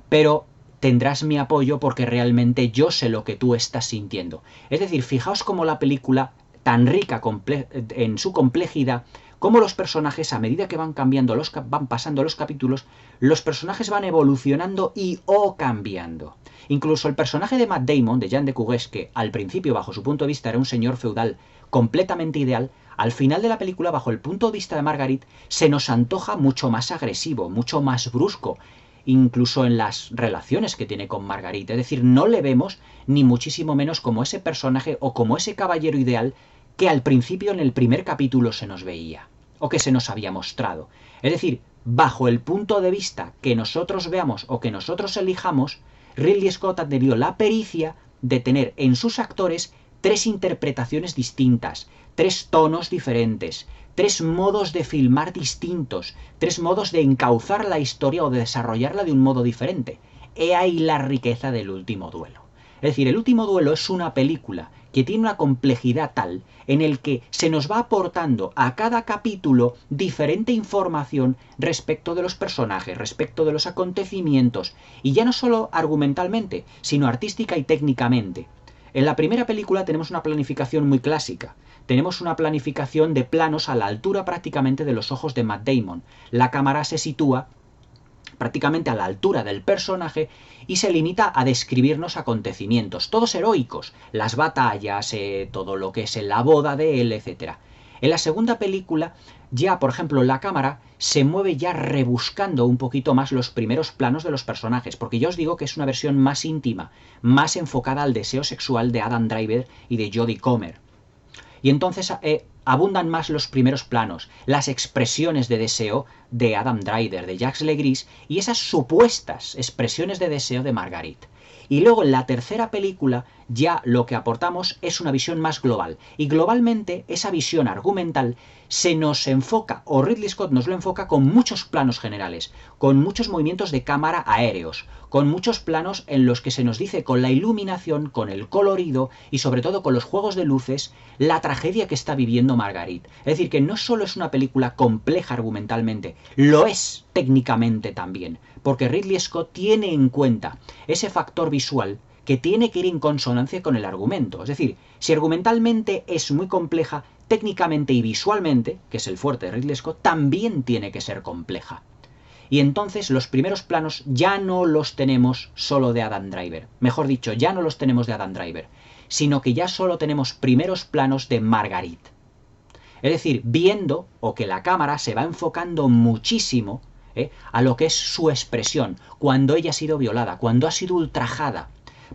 pero tendrás mi apoyo porque realmente yo sé lo que tú estás sintiendo. Es decir, fijaos cómo la película, tan rica en su complejidad, cómo los personajes, a medida que van cambiando, van pasando los capítulos, los personajes van evolucionando y cambiando. Incluso el personaje de Matt Damon, de Jean de Cuges, que al principio, bajo su punto de vista, era un señor feudal completamente ideal, al final de la película, bajo el punto de vista de Marguerite, se nos antoja mucho más agresivo, mucho más brusco, incluso en las relaciones que tiene con Marguerite. Es decir, no le vemos ni muchísimo menos como ese personaje o como ese caballero ideal que al principio en el primer capítulo se nos veía o que se nos había mostrado. Es decir, bajo el punto de vista que nosotros veamos o que nosotros elijamos, Ridley Scott ha tenido la pericia de tener en sus actores 3 interpretaciones distintas, 3 tonos diferentes, 3 modos de filmar distintos, 3 modos de encauzar la historia o de desarrollarla de un modo diferente. He ahí la riqueza del Último Duelo. Es decir, el Último Duelo es una película que tiene una complejidad tal en el que se nos va aportando a cada capítulo diferente información respecto de los personajes, respecto de los acontecimientos, y ya no solo argumentalmente, sino artística y técnicamente. En la primera película tenemos una planificación muy clásica. Tenemos una planificación de planos a la altura prácticamente de los ojos de Matt Damon. La cámara se sitúa prácticamente a la altura del personaje y se limita a describirnos acontecimientos, todos heroicos, las batallas, todo lo que es la boda de él, etc. En la segunda película, ya por ejemplo la cámara se mueve ya rebuscando un poquito más los primeros planos de los personajes, porque ya os digo que es una versión más íntima, más enfocada al deseo sexual de Adam Driver y de Jodie Comer. Y entonces abundan más los primeros planos, las expresiones de deseo de Adam Driver, de Jacques Legris, y esas supuestas expresiones de deseo de Marguerite. Y luego en la tercera película ya lo que aportamos es una visión más global. Y globalmente esa visión argumental se nos enfoca, o Ridley Scott nos lo enfoca con muchos planos generales, con muchos movimientos de cámara aéreos, con muchos planos en los que se nos dice con la iluminación, con el colorido y sobre todo con los juegos de luces, la tragedia que está viviendo Marguerite. Es decir, que no solo es una película compleja argumentalmente, lo es técnicamente también, porque Ridley Scott tiene en cuenta ese factor visual que tiene que ir en consonancia con el argumento. Es decir, si argumentalmente es muy compleja, técnicamente y visualmente, que es el fuerte de Ridley Scott, también tiene que ser compleja. Y entonces los primeros planos ya no los tenemos solo de Adam Driver. Mejor dicho, ya no los tenemos de Adam Driver, sino que ya solo tenemos primeros planos de Marguerite. Es decir, viendo o que la cámara se va enfocando muchísimo a lo que es su expresión, cuando ella ha sido violada, cuando ha sido ultrajada.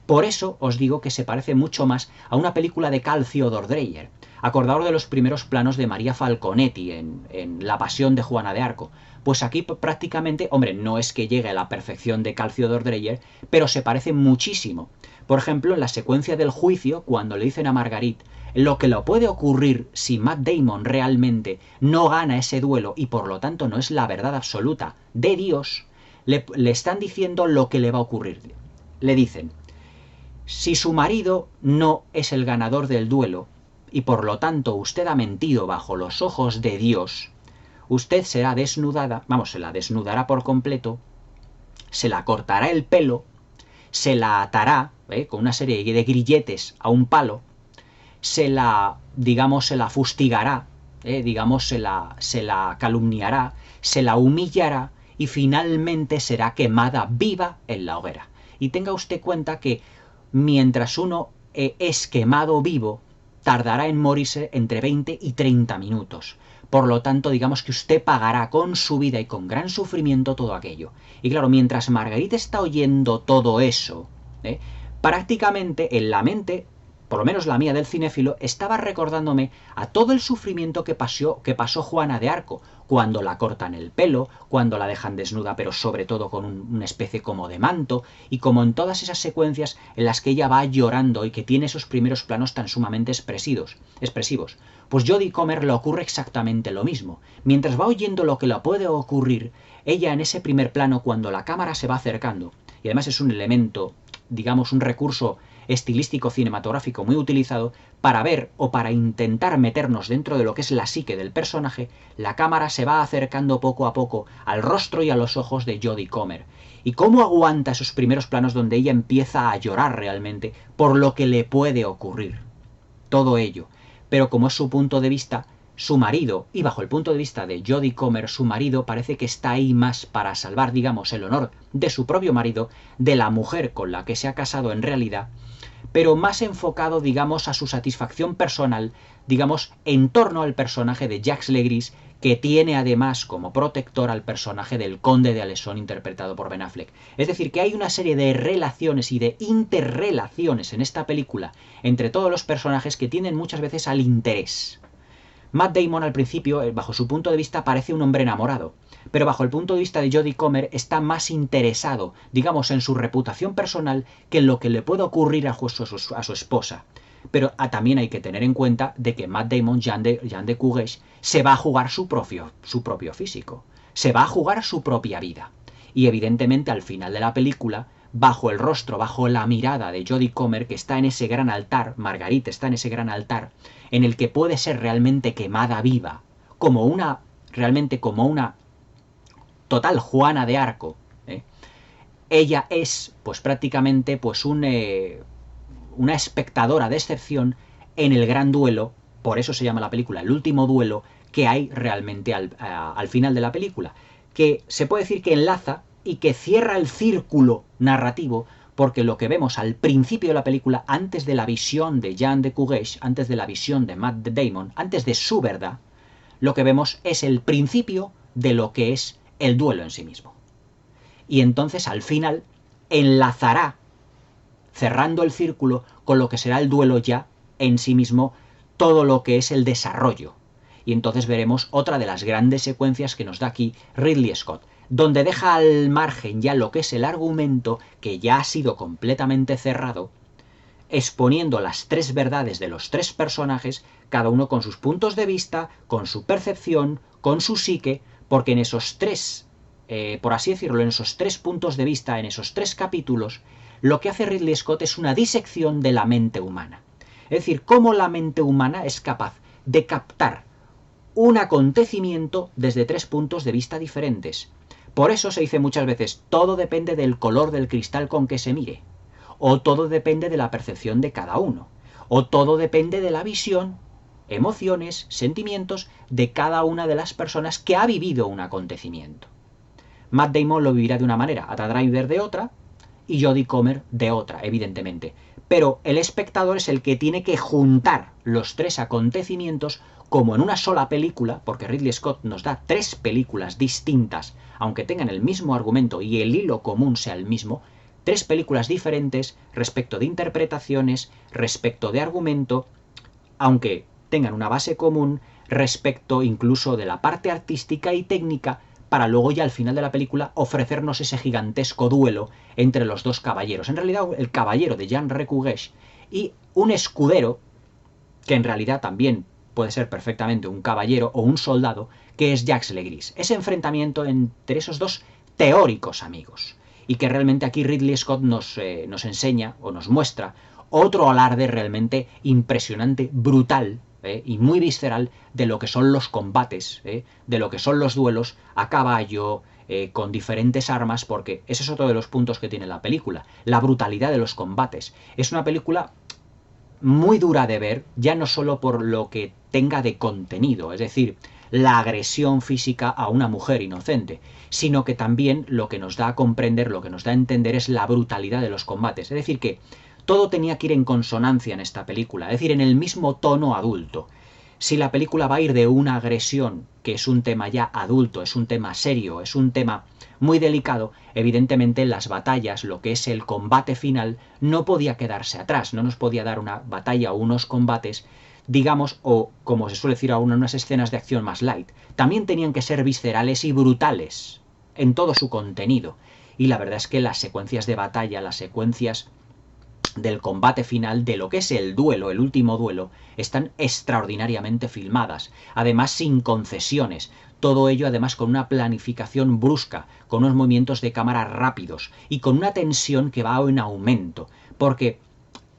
Por eso os digo que se parece mucho más a una película de Carl Theodor Dreyer. Acordaos de los primeros planos de María Falconetti en La Pasión de Juana de Arco. Pues aquí prácticamente, hombre, no es que llegue a la perfección de Carl Theodor Dreyer, pero se parece muchísimo. Por ejemplo, en la secuencia del juicio, cuando le dicen a Marguerite lo que le puede ocurrir si Matt Damon realmente no gana ese duelo y por lo tanto no es la verdad absoluta de Dios, le están diciendo lo que le va a ocurrir. Le dicen: si su marido no es el ganador del duelo y por lo tanto usted ha mentido bajo los ojos de Dios, usted será desnudada, se la desnudará por completo, se la cortará el pelo, se la atará con una serie de grilletes a un palo, se la fustigará, se la calumniará, se la humillará y finalmente será quemada viva en la hoguera. Y tenga usted cuenta que mientras uno es quemado vivo, tardará en morirse entre 20 y 30 minutos. Por lo tanto, digamos que usted pagará con su vida y con gran sufrimiento todo aquello. Y claro, mientras Marguerite está oyendo todo eso, prácticamente en la mente, por lo menos la mía del cinéfilo, estaba recordándome a todo el sufrimiento que pasó Juana de Arco, cuando la cortan el pelo, cuando la dejan desnuda, pero sobre todo con una especie como de manto, y como en todas esas secuencias en las que ella va llorando y que tiene esos primeros planos tan sumamente expresivos. Pues Jodie Comer le ocurre exactamente lo mismo. Mientras va oyendo lo que le puede ocurrir, ella en ese primer plano, cuando la cámara se va acercando, y además es un elemento, digamos, un recurso estilístico cinematográfico muy utilizado para ver o para intentar meternos dentro de lo que es la psique del personaje, la cámara se va acercando poco a poco al rostro y a los ojos de Jodie Comer. Y cómo aguanta esos primeros planos donde ella empieza a llorar realmente por lo que le puede ocurrir. Todo ello. Pero como es su punto de vista, su marido, y bajo el punto de vista de Jodie Comer, su marido parece que está ahí más para salvar, digamos, el honor de su propio marido, de la mujer con la que se ha casado en realidad, pero más enfocado, digamos, a su satisfacción personal, digamos, en torno al personaje de Jacques Legris, que tiene además como protector al personaje del Conde de Alessone, interpretado por Ben Affleck. Es decir, que hay una serie de relaciones y de interrelaciones en esta película entre todos los personajes que tienden muchas veces al interés. Matt Damon al principio, bajo su punto de vista, parece un hombre enamorado, pero bajo el punto de vista de Jodie Comer está más interesado, digamos, en su reputación personal que en lo que le puede ocurrir a su esposa. Pero también hay que tener en cuenta de que Matt Damon, Jean de Cuges, se va a jugar su propio físico, se va a jugar su propia vida. Y evidentemente al final de la película, bajo el rostro, bajo la mirada de Jodie Comer, que está en ese gran altar, Marguerite está en ese gran altar, en el que puede ser realmente quemada viva, realmente como una total Juana de Arco, ella es pues prácticamente pues una espectadora de excepción en el gran duelo, por eso se llama la película El último duelo, que hay realmente al final de la película, que se puede decir que enlaza y que cierra el círculo narrativo, porque lo que vemos al principio de la película, antes de la visión de Jean de Cugesh, antes de la visión de Matt Damon, antes de su verdad, lo que vemos es el principio de lo que es el duelo en sí mismo. Y entonces al final enlazará, cerrando el círculo, con lo que será el duelo ya en sí mismo, todo lo que es el desarrollo. Y entonces veremos otra de las grandes secuencias que nos da aquí Ridley Scott, donde deja al margen ya lo que es el argumento, que ya ha sido completamente cerrado, exponiendo las tres verdades de los tres personajes, cada uno con sus puntos de vista, con su percepción, con su psique, porque en esos tres, por así decirlo, en esos tres puntos de vista, en esos tres capítulos, lo que hace Ridley Scott es una disección de la mente humana. Es decir, cómo la mente humana es capaz de captar un acontecimiento desde tres puntos de vista diferentes. Por eso se dice muchas veces, todo depende del color del cristal con que se mire, o todo depende de la percepción de cada uno, o todo depende de la visión, emociones, sentimientos de cada una de las personas que ha vivido un acontecimiento. Matt Damon lo vivirá de una manera, Adam Driver de otra, y Jodie Comer de otra, evidentemente. Pero el espectador es el que tiene que juntar los tres acontecimientos como en una sola película, porque Ridley Scott nos da tres películas distintas, aunque tengan el mismo argumento y el hilo común sea el mismo, tres películas diferentes respecto de interpretaciones, respecto de argumento, aunque tengan una base común, respecto incluso de la parte artística y técnica, para luego ya al final de la película ofrecernos ese gigantesco duelo entre los dos caballeros. En realidad el caballero de Jean Recugesh y un escudero, que en realidad también puede ser perfectamente un caballero o un soldado, que es Jacques Legris. Ese enfrentamiento entre esos dos teóricos amigos. Y que realmente aquí Ridley Scott nos enseña o nos muestra otro alarde realmente impresionante, brutal, y muy visceral de lo que son los combates, de lo que son los duelos a caballo, con diferentes armas, porque ese es otro de los puntos que tiene la película, la brutalidad de los combates. Es una película muy dura de ver, ya no solo por lo que tenga de contenido, es decir, la agresión física a una mujer inocente, sino que también lo que nos da a comprender, lo que nos da a entender es la brutalidad de los combates. Es decir, que todo tenía que ir en consonancia en esta película, es decir, en el mismo tono adulto. Si la película va a ir de una agresión, que es un tema ya adulto, es un tema serio, es un tema muy delicado, evidentemente en las batallas, lo que es el combate final, no podía quedarse atrás, no nos podía dar una batalla o unos combates, digamos, o como se suele decir aún, unas escenas de acción más light. También tenían que ser viscerales y brutales en todo su contenido. Y la verdad es que las secuencias de batalla, las secuencias del combate final, de lo que es el duelo, el último duelo, están extraordinariamente filmadas, además sin concesiones, todo ello además con una planificación brusca, con unos movimientos de cámara rápidos y con una tensión que va en aumento, porque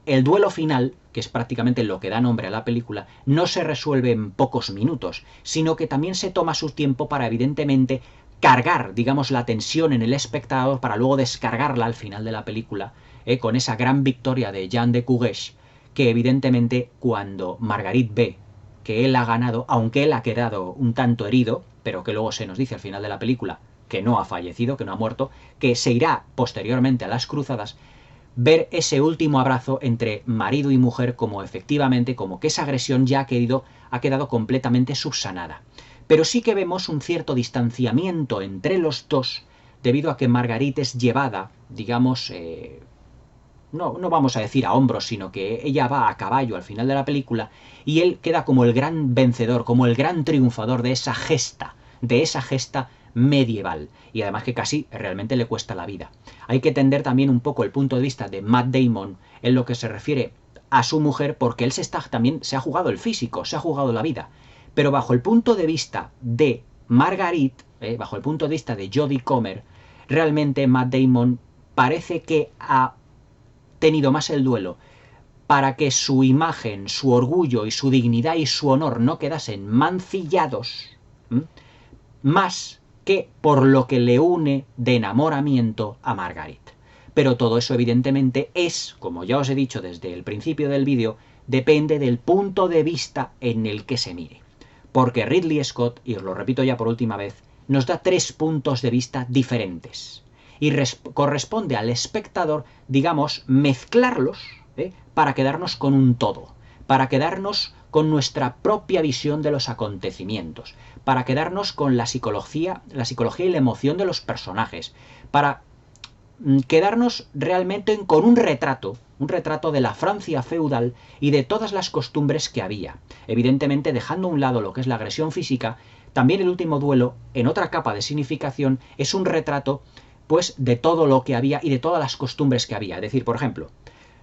el duelo final, que es prácticamente lo que da nombre a la película, no se resuelve en pocos minutos, sino que también se toma su tiempo para evidentemente cargar, digamos, la tensión en el espectador para luego descargarla al final de la película, con esa gran victoria de Jean de Cugesh, que evidentemente cuando Marguerite ve que él ha ganado, aunque él ha quedado un tanto herido, pero que luego se nos dice al final de la película que no ha fallecido, que no ha muerto, que se irá posteriormente a las cruzadas, ver ese último abrazo entre marido y mujer como efectivamente, como que esa agresión ya ha quedado completamente subsanada. Pero sí que vemos un cierto distanciamiento entre los dos, debido a que Marguerite es llevada, digamos, no vamos a decir a hombros, sino que ella va a caballo al final de la película y él queda como el gran vencedor, como el gran triunfador de esa gesta medieval, y además que casi realmente le cuesta la vida. Hay que entender también un poco el punto de vista de Matt Damon en lo que se refiere a su mujer, porque él también se ha jugado el físico, se ha jugado la vida, pero bajo el punto de vista de Marguerite, bajo el punto de vista de Jodie Comer, realmente Matt Damon parece que ha tenido más el duelo para que su imagen, su orgullo y su dignidad y su honor no quedasen mancillados, más que por lo que le une de enamoramiento a Marguerite. Pero todo eso evidentemente es, como ya os he dicho desde el principio del vídeo, depende del punto de vista en el que se mire. Porque Ridley Scott, y os lo repito ya por última vez, nos da 3 puntos de vista diferentes. Y corresponde al espectador, digamos, mezclarlos, para quedarnos con un todo, para quedarnos con nuestra propia visión de los acontecimientos, para quedarnos con la psicología y la emoción de los personajes, para quedarnos realmente con un retrato de la Francia feudal y de todas las costumbres que había. Evidentemente, dejando a un lado lo que es la agresión física, también el último duelo, en otra capa de significación, es un retrato pues de todo lo que había y de todas las costumbres que había. Es decir, por ejemplo,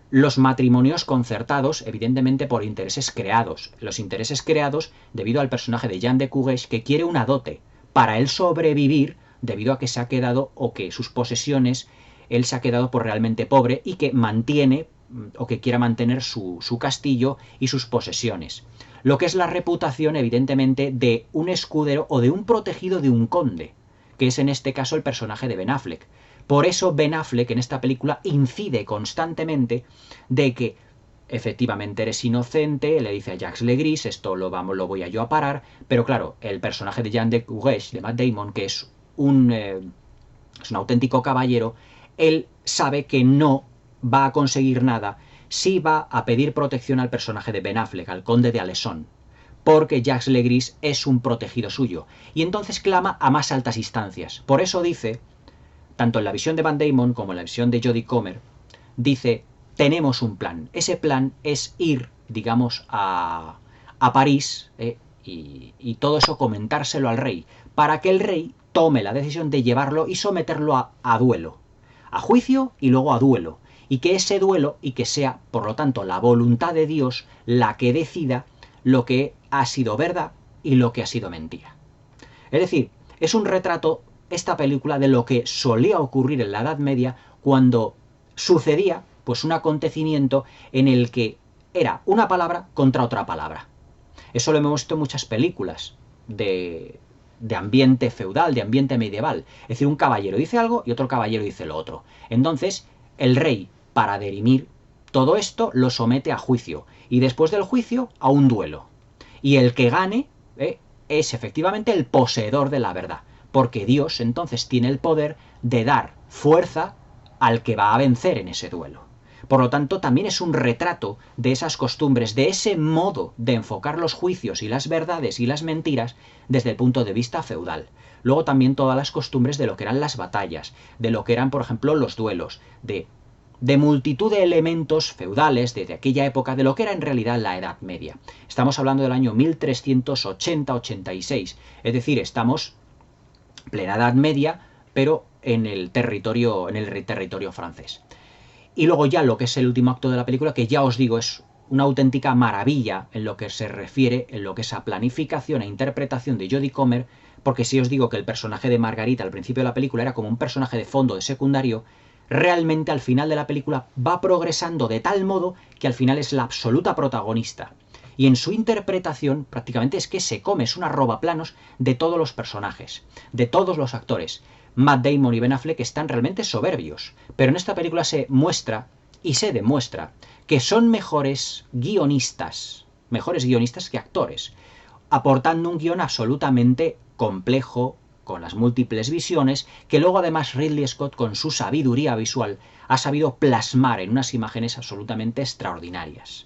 los matrimonios concertados, evidentemente por intereses creados. Los intereses creados debido al personaje de Jean de Courrèges, que quiere una dote para él sobrevivir debido a que se ha quedado, o que sus posesiones, él se ha quedado por realmente pobre y que mantiene, o que quiera mantener su castillo y sus posesiones. Lo que es la reputación, evidentemente, de un escudero o de un protegido de un conde, que es en este caso el personaje de Ben Affleck. Por eso Ben Affleck en esta película incide constantemente de que efectivamente eres inocente, le dice a Jacques Legris, esto lo voy a yo a parar, pero claro, el personaje de Jean de Courrèges, de Matt Damon, que es un auténtico caballero, él sabe que no va a conseguir nada si va a pedir protección al personaje de Ben Affleck, al conde de Alessón, porque Jacques Legris es un protegido suyo, y entonces clama a más altas instancias. Por eso dice, tanto en la visión de Matt Damon como en la visión de Jodie Comer, dice, tenemos un plan. Ese plan es ir, digamos, a París, y todo eso comentárselo al rey, para que el rey tome la decisión de llevarlo y someterlo a duelo, a juicio y luego a duelo, y que ese duelo, y que sea, por lo tanto, la voluntad de Dios la que decida lo que ha sido verdad y lo que ha sido mentira. Es decir, es un retrato, esta película, de lo que solía ocurrir en la Edad Media cuando sucedía pues un acontecimiento en el que era una palabra contra otra palabra. Eso lo hemos visto en muchas películas de ambiente feudal, de ambiente medieval. Es decir, un caballero dice algo y otro caballero dice lo otro. Entonces, el rey, para dirimir todo esto, lo somete a juicio. Y después del juicio, a un duelo. Y el que gane es efectivamente el poseedor de la verdad. Porque Dios entonces tiene el poder de dar fuerza al que va a vencer en ese duelo. Por lo tanto, también es un retrato de esas costumbres, de ese modo de enfocar los juicios y las verdades y las mentiras desde el punto de vista feudal. Luego también todas las costumbres de lo que eran las batallas, de lo que eran, por ejemplo, los duelos, de multitud de elementos feudales de aquella época, de lo que era en realidad la Edad Media. Estamos hablando del año 1380-86, es decir, estamos plena Edad Media, pero en el territorio francés. Y luego ya lo que es el último acto de la película, que ya os digo es una auténtica maravilla en lo que se refiere, en lo que es a planificación e interpretación de Jodie Comer, porque si os digo que el personaje de Margarita al principio de la película era como un personaje de fondo, de secundario, realmente al final de la película va progresando de tal modo que al final es la absoluta protagonista. Y en su interpretación prácticamente es que se come, es una robaplanos de todos los personajes, de todos los actores. Matt Damon y Ben Affleck están realmente soberbios, pero en esta película se muestra y se demuestra que son mejores guionistas que actores, aportando un guión absolutamente complejo, con las múltiples visiones, que luego además Ridley Scott, con su sabiduría visual, ha sabido plasmar en unas imágenes absolutamente extraordinarias.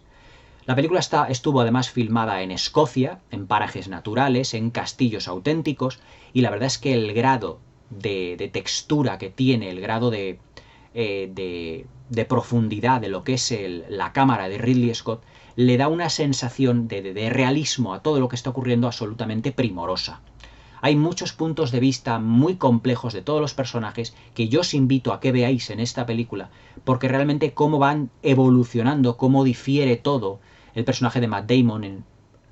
La película estuvo además filmada en Escocia, en parajes naturales, en castillos auténticos, y la verdad es que el grado de textura que tiene, el grado de profundidad de lo que es la cámara de Ridley Scott, le da una sensación de realismo a todo lo que está ocurriendo absolutamente primorosa. Hay muchos puntos de vista muy complejos de todos los personajes que yo os invito a que veáis en esta película, porque realmente cómo van evolucionando, cómo difiere todo. El personaje de Matt Damon,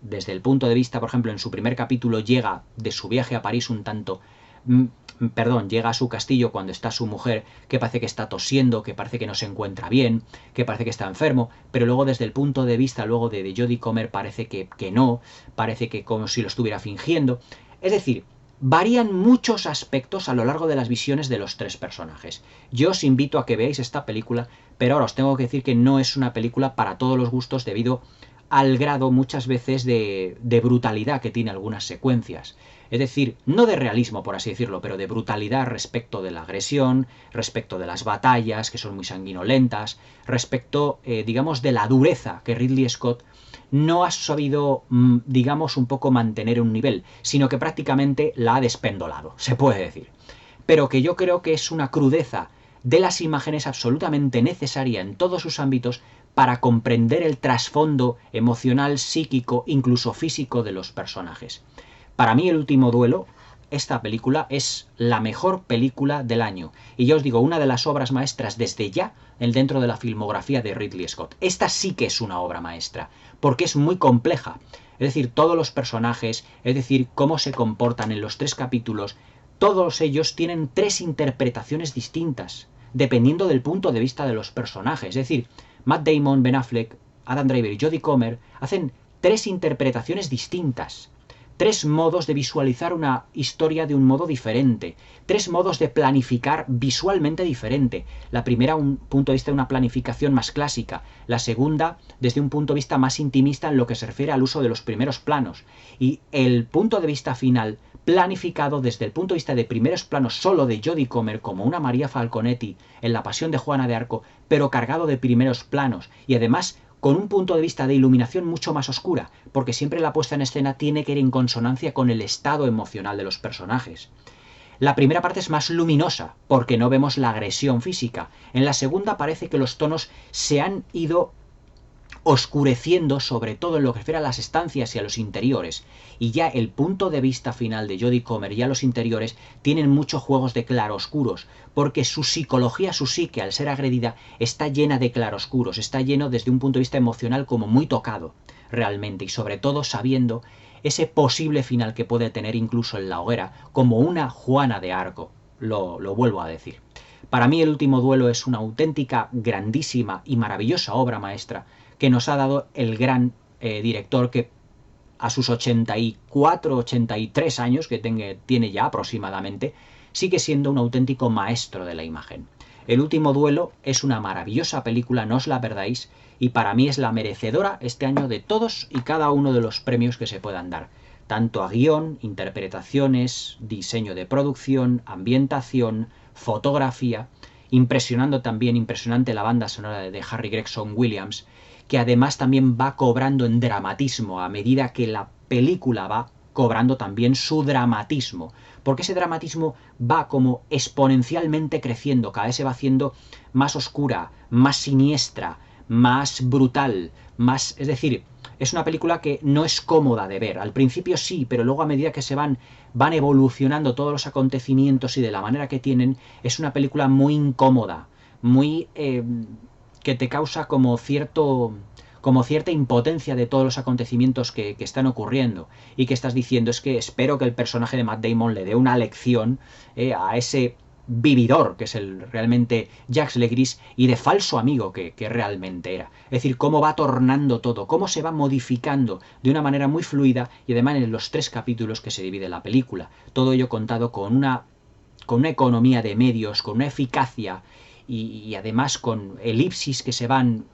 desde el punto de vista, por ejemplo, en su primer capítulo llega de su viaje a París un tanto... llega a su castillo cuando está su mujer, que parece que está tosiendo, que parece que no se encuentra bien, que parece que está enfermo, pero luego desde el punto de vista luego de Jodie Comer parece que no, parece que como si lo estuviera fingiendo. Es decir, varían muchos aspectos a lo largo de las visiones de los tres personajes. Yo os invito a que veáis esta película, pero ahora os tengo que decir que no es una película para todos los gustos debido al grado muchas veces de brutalidad que tiene algunas secuencias. Es decir, no de realismo, por así decirlo, pero de brutalidad respecto de la agresión, respecto de las batallas, que son muy sanguinolentas, respecto, digamos, de la dureza que Ridley Scott no ha sabido, digamos, un poco mantener un nivel, sino que prácticamente la ha despendolado, se puede decir. Pero que yo creo que es una crudeza de las imágenes absolutamente necesaria en todos sus ámbitos para comprender el trasfondo emocional, psíquico, incluso físico de los personajes. Para mí, El último duelo, esta película es la mejor película del año. Y ya os digo, una de las obras maestras desde ya dentro de la filmografía de Ridley Scott. Esta sí que es una obra maestra, porque es muy compleja. Es decir, todos los personajes, es decir, cómo se comportan en los tres capítulos, todos ellos tienen tres interpretaciones distintas, dependiendo del punto de vista de los personajes. Es decir, Matt Damon, Ben Affleck, Adam Driver y Jodie Comer hacen tres interpretaciones distintas. Tres modos de visualizar una historia de un modo diferente. Tres modos de planificar visualmente diferente. La primera, un punto de vista de una planificación más clásica. La segunda, desde un punto de vista más intimista en lo que se refiere al uso de los primeros planos. Y el punto de vista final, planificado desde el punto de vista de primeros planos solo de Jodie Comer, como una María Falconetti en La Pasión de Juana de Arco, pero cargado de primeros planos. Y además con un punto de vista de iluminación mucho más oscura, porque siempre la puesta en escena tiene que ir en consonancia con el estado emocional de los personajes. La primera parte es más luminosa, porque no vemos la agresión física. En la segunda parece que los tonos se han ido oscureciendo, sobre todo en lo que refiere a las estancias y a los interiores. Y ya el punto de vista final de Jodie Comer y a los interiores tienen muchos juegos de claroscuros, porque su psicología, su psique, al ser agredida, está llena de claroscuros, está lleno desde un punto de vista emocional como muy tocado, realmente, y sobre todo sabiendo ese posible final que puede tener incluso en la hoguera, como una Juana de Arco, lo vuelvo a decir. Para mí El último duelo es una auténtica, grandísima y maravillosa obra maestra que nos ha dado el gran director que a sus 84, 83 años que tiene ya aproximadamente, sigue siendo un auténtico maestro de la imagen. El último duelo es una maravillosa película, no os la perdáis, y para mí es la merecedora este año de todos y cada uno de los premios que se puedan dar, tanto a guión, interpretaciones, diseño de producción, ambientación, fotografía, impresionante la banda sonora de Harry Gregson Williams, que además también va cobrando en dramatismo a medida que la película va cobrando también su dramatismo, porque ese dramatismo va como exponencialmente creciendo, cada vez se va haciendo más oscura, más siniestra, más brutal, más... Es decir, es una película que no es cómoda de ver. Al principio sí, pero luego a medida que se van evolucionando todos los acontecimientos y de la manera que tienen, es una película muy incómoda, muy... que te causa como cierta impotencia de todos los acontecimientos que están ocurriendo y que estás diciendo es que espero que el personaje de Matt Damon le dé una lección a ese vividor que es realmente Jacques Legris y de falso amigo que realmente era. Es decir, cómo va tornando todo, cómo se va modificando de una manera muy fluida y además en los tres capítulos que se divide la película. Todo ello contado con una economía de medios, con una eficacia y además con elipsis que se van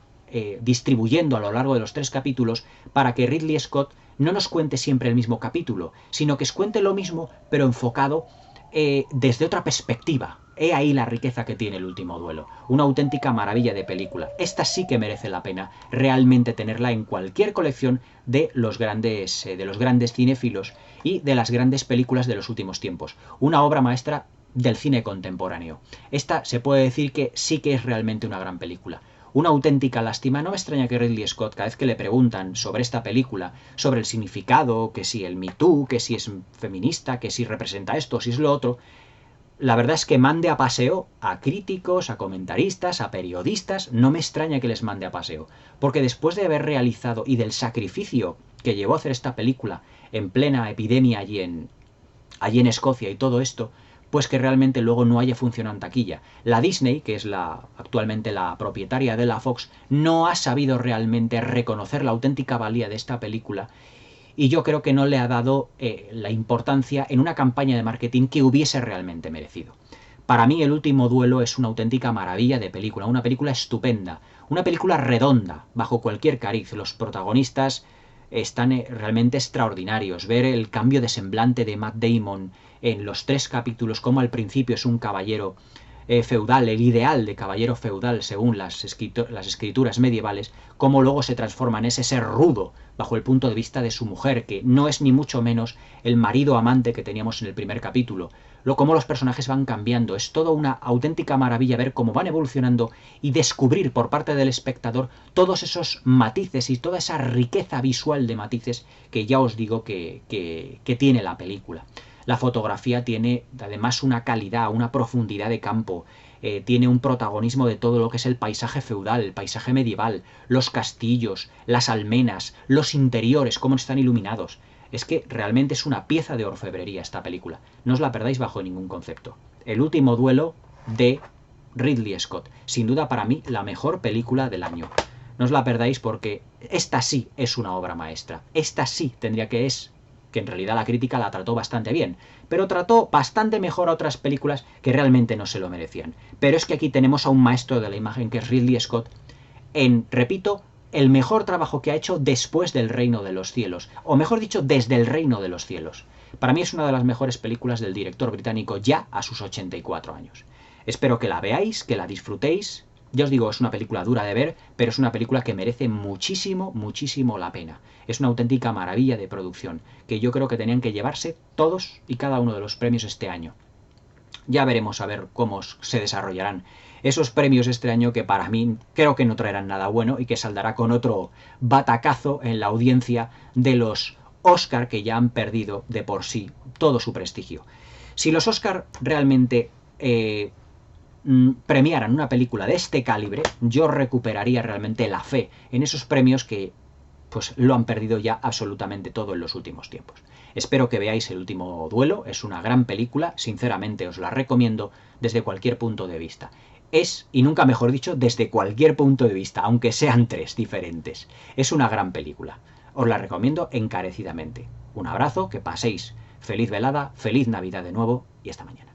distribuyendo a lo largo de los tres capítulos para que Ridley Scott no nos cuente siempre el mismo capítulo, sino que os cuente lo mismo pero enfocado desde otra perspectiva. He ahí la riqueza que tiene El último duelo. Una auténtica maravilla de película. Esta sí que merece la pena realmente tenerla en cualquier colección de los grandes cinéfilos y de las grandes películas de los últimos tiempos. Una obra maestra del cine contemporáneo. Esta se puede decir que sí que es realmente una gran película. Una auténtica lástima. No me extraña que Ridley Scott, cada vez que le preguntan sobre esta película, sobre el significado, que si el Me Too, que si es feminista, que si representa esto, si es lo otro, la verdad es que mande a paseo a críticos, a comentaristas, a periodistas. No me extraña que les mande a paseo, porque después de haber realizado y del sacrificio que llevó a hacer esta película en plena epidemia allí en Escocia y todo esto, pues que realmente luego no haya funcionado en taquilla. La Disney, que es actualmente la propietaria de la Fox, no ha sabido realmente reconocer la auténtica valía de esta película y yo creo que no le ha dado la importancia en una campaña de marketing que hubiese realmente merecido. Para mí El último duelo es una auténtica maravilla de película, una película estupenda, una película redonda, bajo cualquier cariz. Los protagonistas están realmente extraordinarios. Ver el cambio de semblante de Matt Damon en los 3 capítulos, como al principio es un caballero feudal, el ideal de caballero feudal según las escrituras medievales, como luego se transforma en ese ser rudo bajo el punto de vista de su mujer, que no es ni mucho menos el marido amante que teníamos en el primer capítulo. Cómo los personajes van cambiando, es toda una auténtica maravilla ver cómo van evolucionando y descubrir por parte del espectador todos esos matices y toda esa riqueza visual de matices que ya os digo que tiene la película. La fotografía tiene además una calidad, una profundidad de campo, tiene un protagonismo de todo lo que es el paisaje feudal, el paisaje medieval, los castillos, las almenas, los interiores, cómo están iluminados. Es que realmente es una pieza de orfebrería esta película. No os la perdáis bajo ningún concepto. El último duelo de Ridley Scott. Sin duda para mí la mejor película del año. No os la perdáis porque esta sí es una obra maestra. Esta sí tendría que en realidad la crítica la trató bastante bien, pero trató bastante mejor a otras películas que realmente no se lo merecían. Pero es que aquí tenemos a un maestro de la imagen que es Ridley Scott en, repito, el mejor trabajo que ha hecho después del Reino de los Cielos, o mejor dicho, desde el Reino de los Cielos. Para mí es una de las mejores películas del director británico ya a sus 84 años. Espero que la veáis, que la disfrutéis. Ya os digo, es una película dura de ver, pero es una película que merece muchísimo, muchísimo la pena. Es una auténtica maravilla de producción, que yo creo que tenían que llevarse todos y cada uno de los premios este año. Ya veremos a ver cómo se desarrollarán esos premios este año, que para mí creo que no traerán nada bueno y que saldrá con otro batacazo en la audiencia de los Oscar, que ya han perdido de por sí todo su prestigio. Si los Oscar realmente premiaran una película de este calibre, yo recuperaría realmente la fe en esos premios que pues lo han perdido ya absolutamente todo en los últimos tiempos. Espero que veáis El último duelo, es una gran película, sinceramente os la recomiendo desde cualquier punto de vista. Es, y nunca mejor dicho, desde cualquier punto de vista, aunque sean 3 diferentes. Es una gran película. Os la recomiendo encarecidamente. Un abrazo, que paséis feliz velada, feliz Navidad de nuevo y hasta mañana.